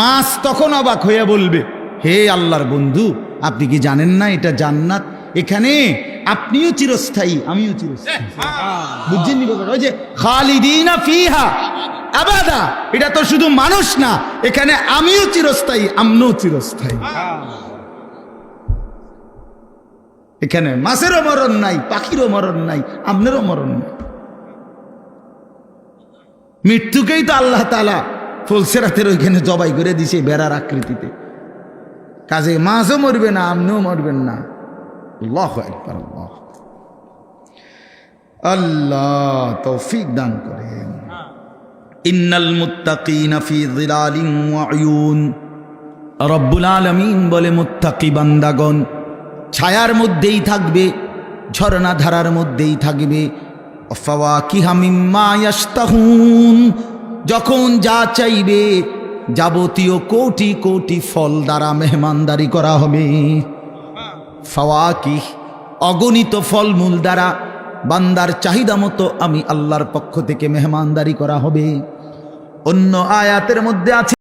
মাছ তখন অবাক হইয়া বলবে, হে আল্লাহর বন্ধু, আপনি কি জানেন না এটা জান্নাত? এখানে আপনিও চিরস্থায়ী, আমিও চিরস্থায়ী। বুঝছেন নি? ওই যে খালিদিনা ফিহা আবাদা, এটা তো শুধু মানুষ না, এখানে আমিও চিরস্থায়ী, আমরাও চিরস্থায়ী। এখানে মাছেরও মরণ নাই, পাখিরও মরণ নাই, আপনারও মরণ নাই। মৃত্যুকেই তো আল্লাহ তাআলা ফুলসিরাতের ওইখানে জবাই করে দিছে বেড়ার আকৃতিতে। কাজে মাছও মরবে না, আপনিও মরবেন না, আল্লাহু আকবার, আল্লাহ আল্লাহ তৌফিক দান করেন। ইন্নাল মুত্তাকিনা ফি যিলালিন ওয়া উয়ুন, রব্বুল আলামিন বলে মুত্তাকি বান্দাগণ ছায়ার মধ্যেই থাকবে, ঝর্ণা ধারার মধ্যেই থাকবে। ফাওয়াকিহা মিম্মা ইয়াশতাহুন, যখন যা চাইবে যাবতীয় কোটি কোটি ফল দ্বারা মেহমানদারি করা হবে। ফাওয়াকিহ অগণিত ফলমূল দ্বারা বান্দার চাহিদা মতো আমি আল্লাহর পক্ষ থেকে মেহমানদারি করা হবে। অন্য আয়াতের মধ্যে আছে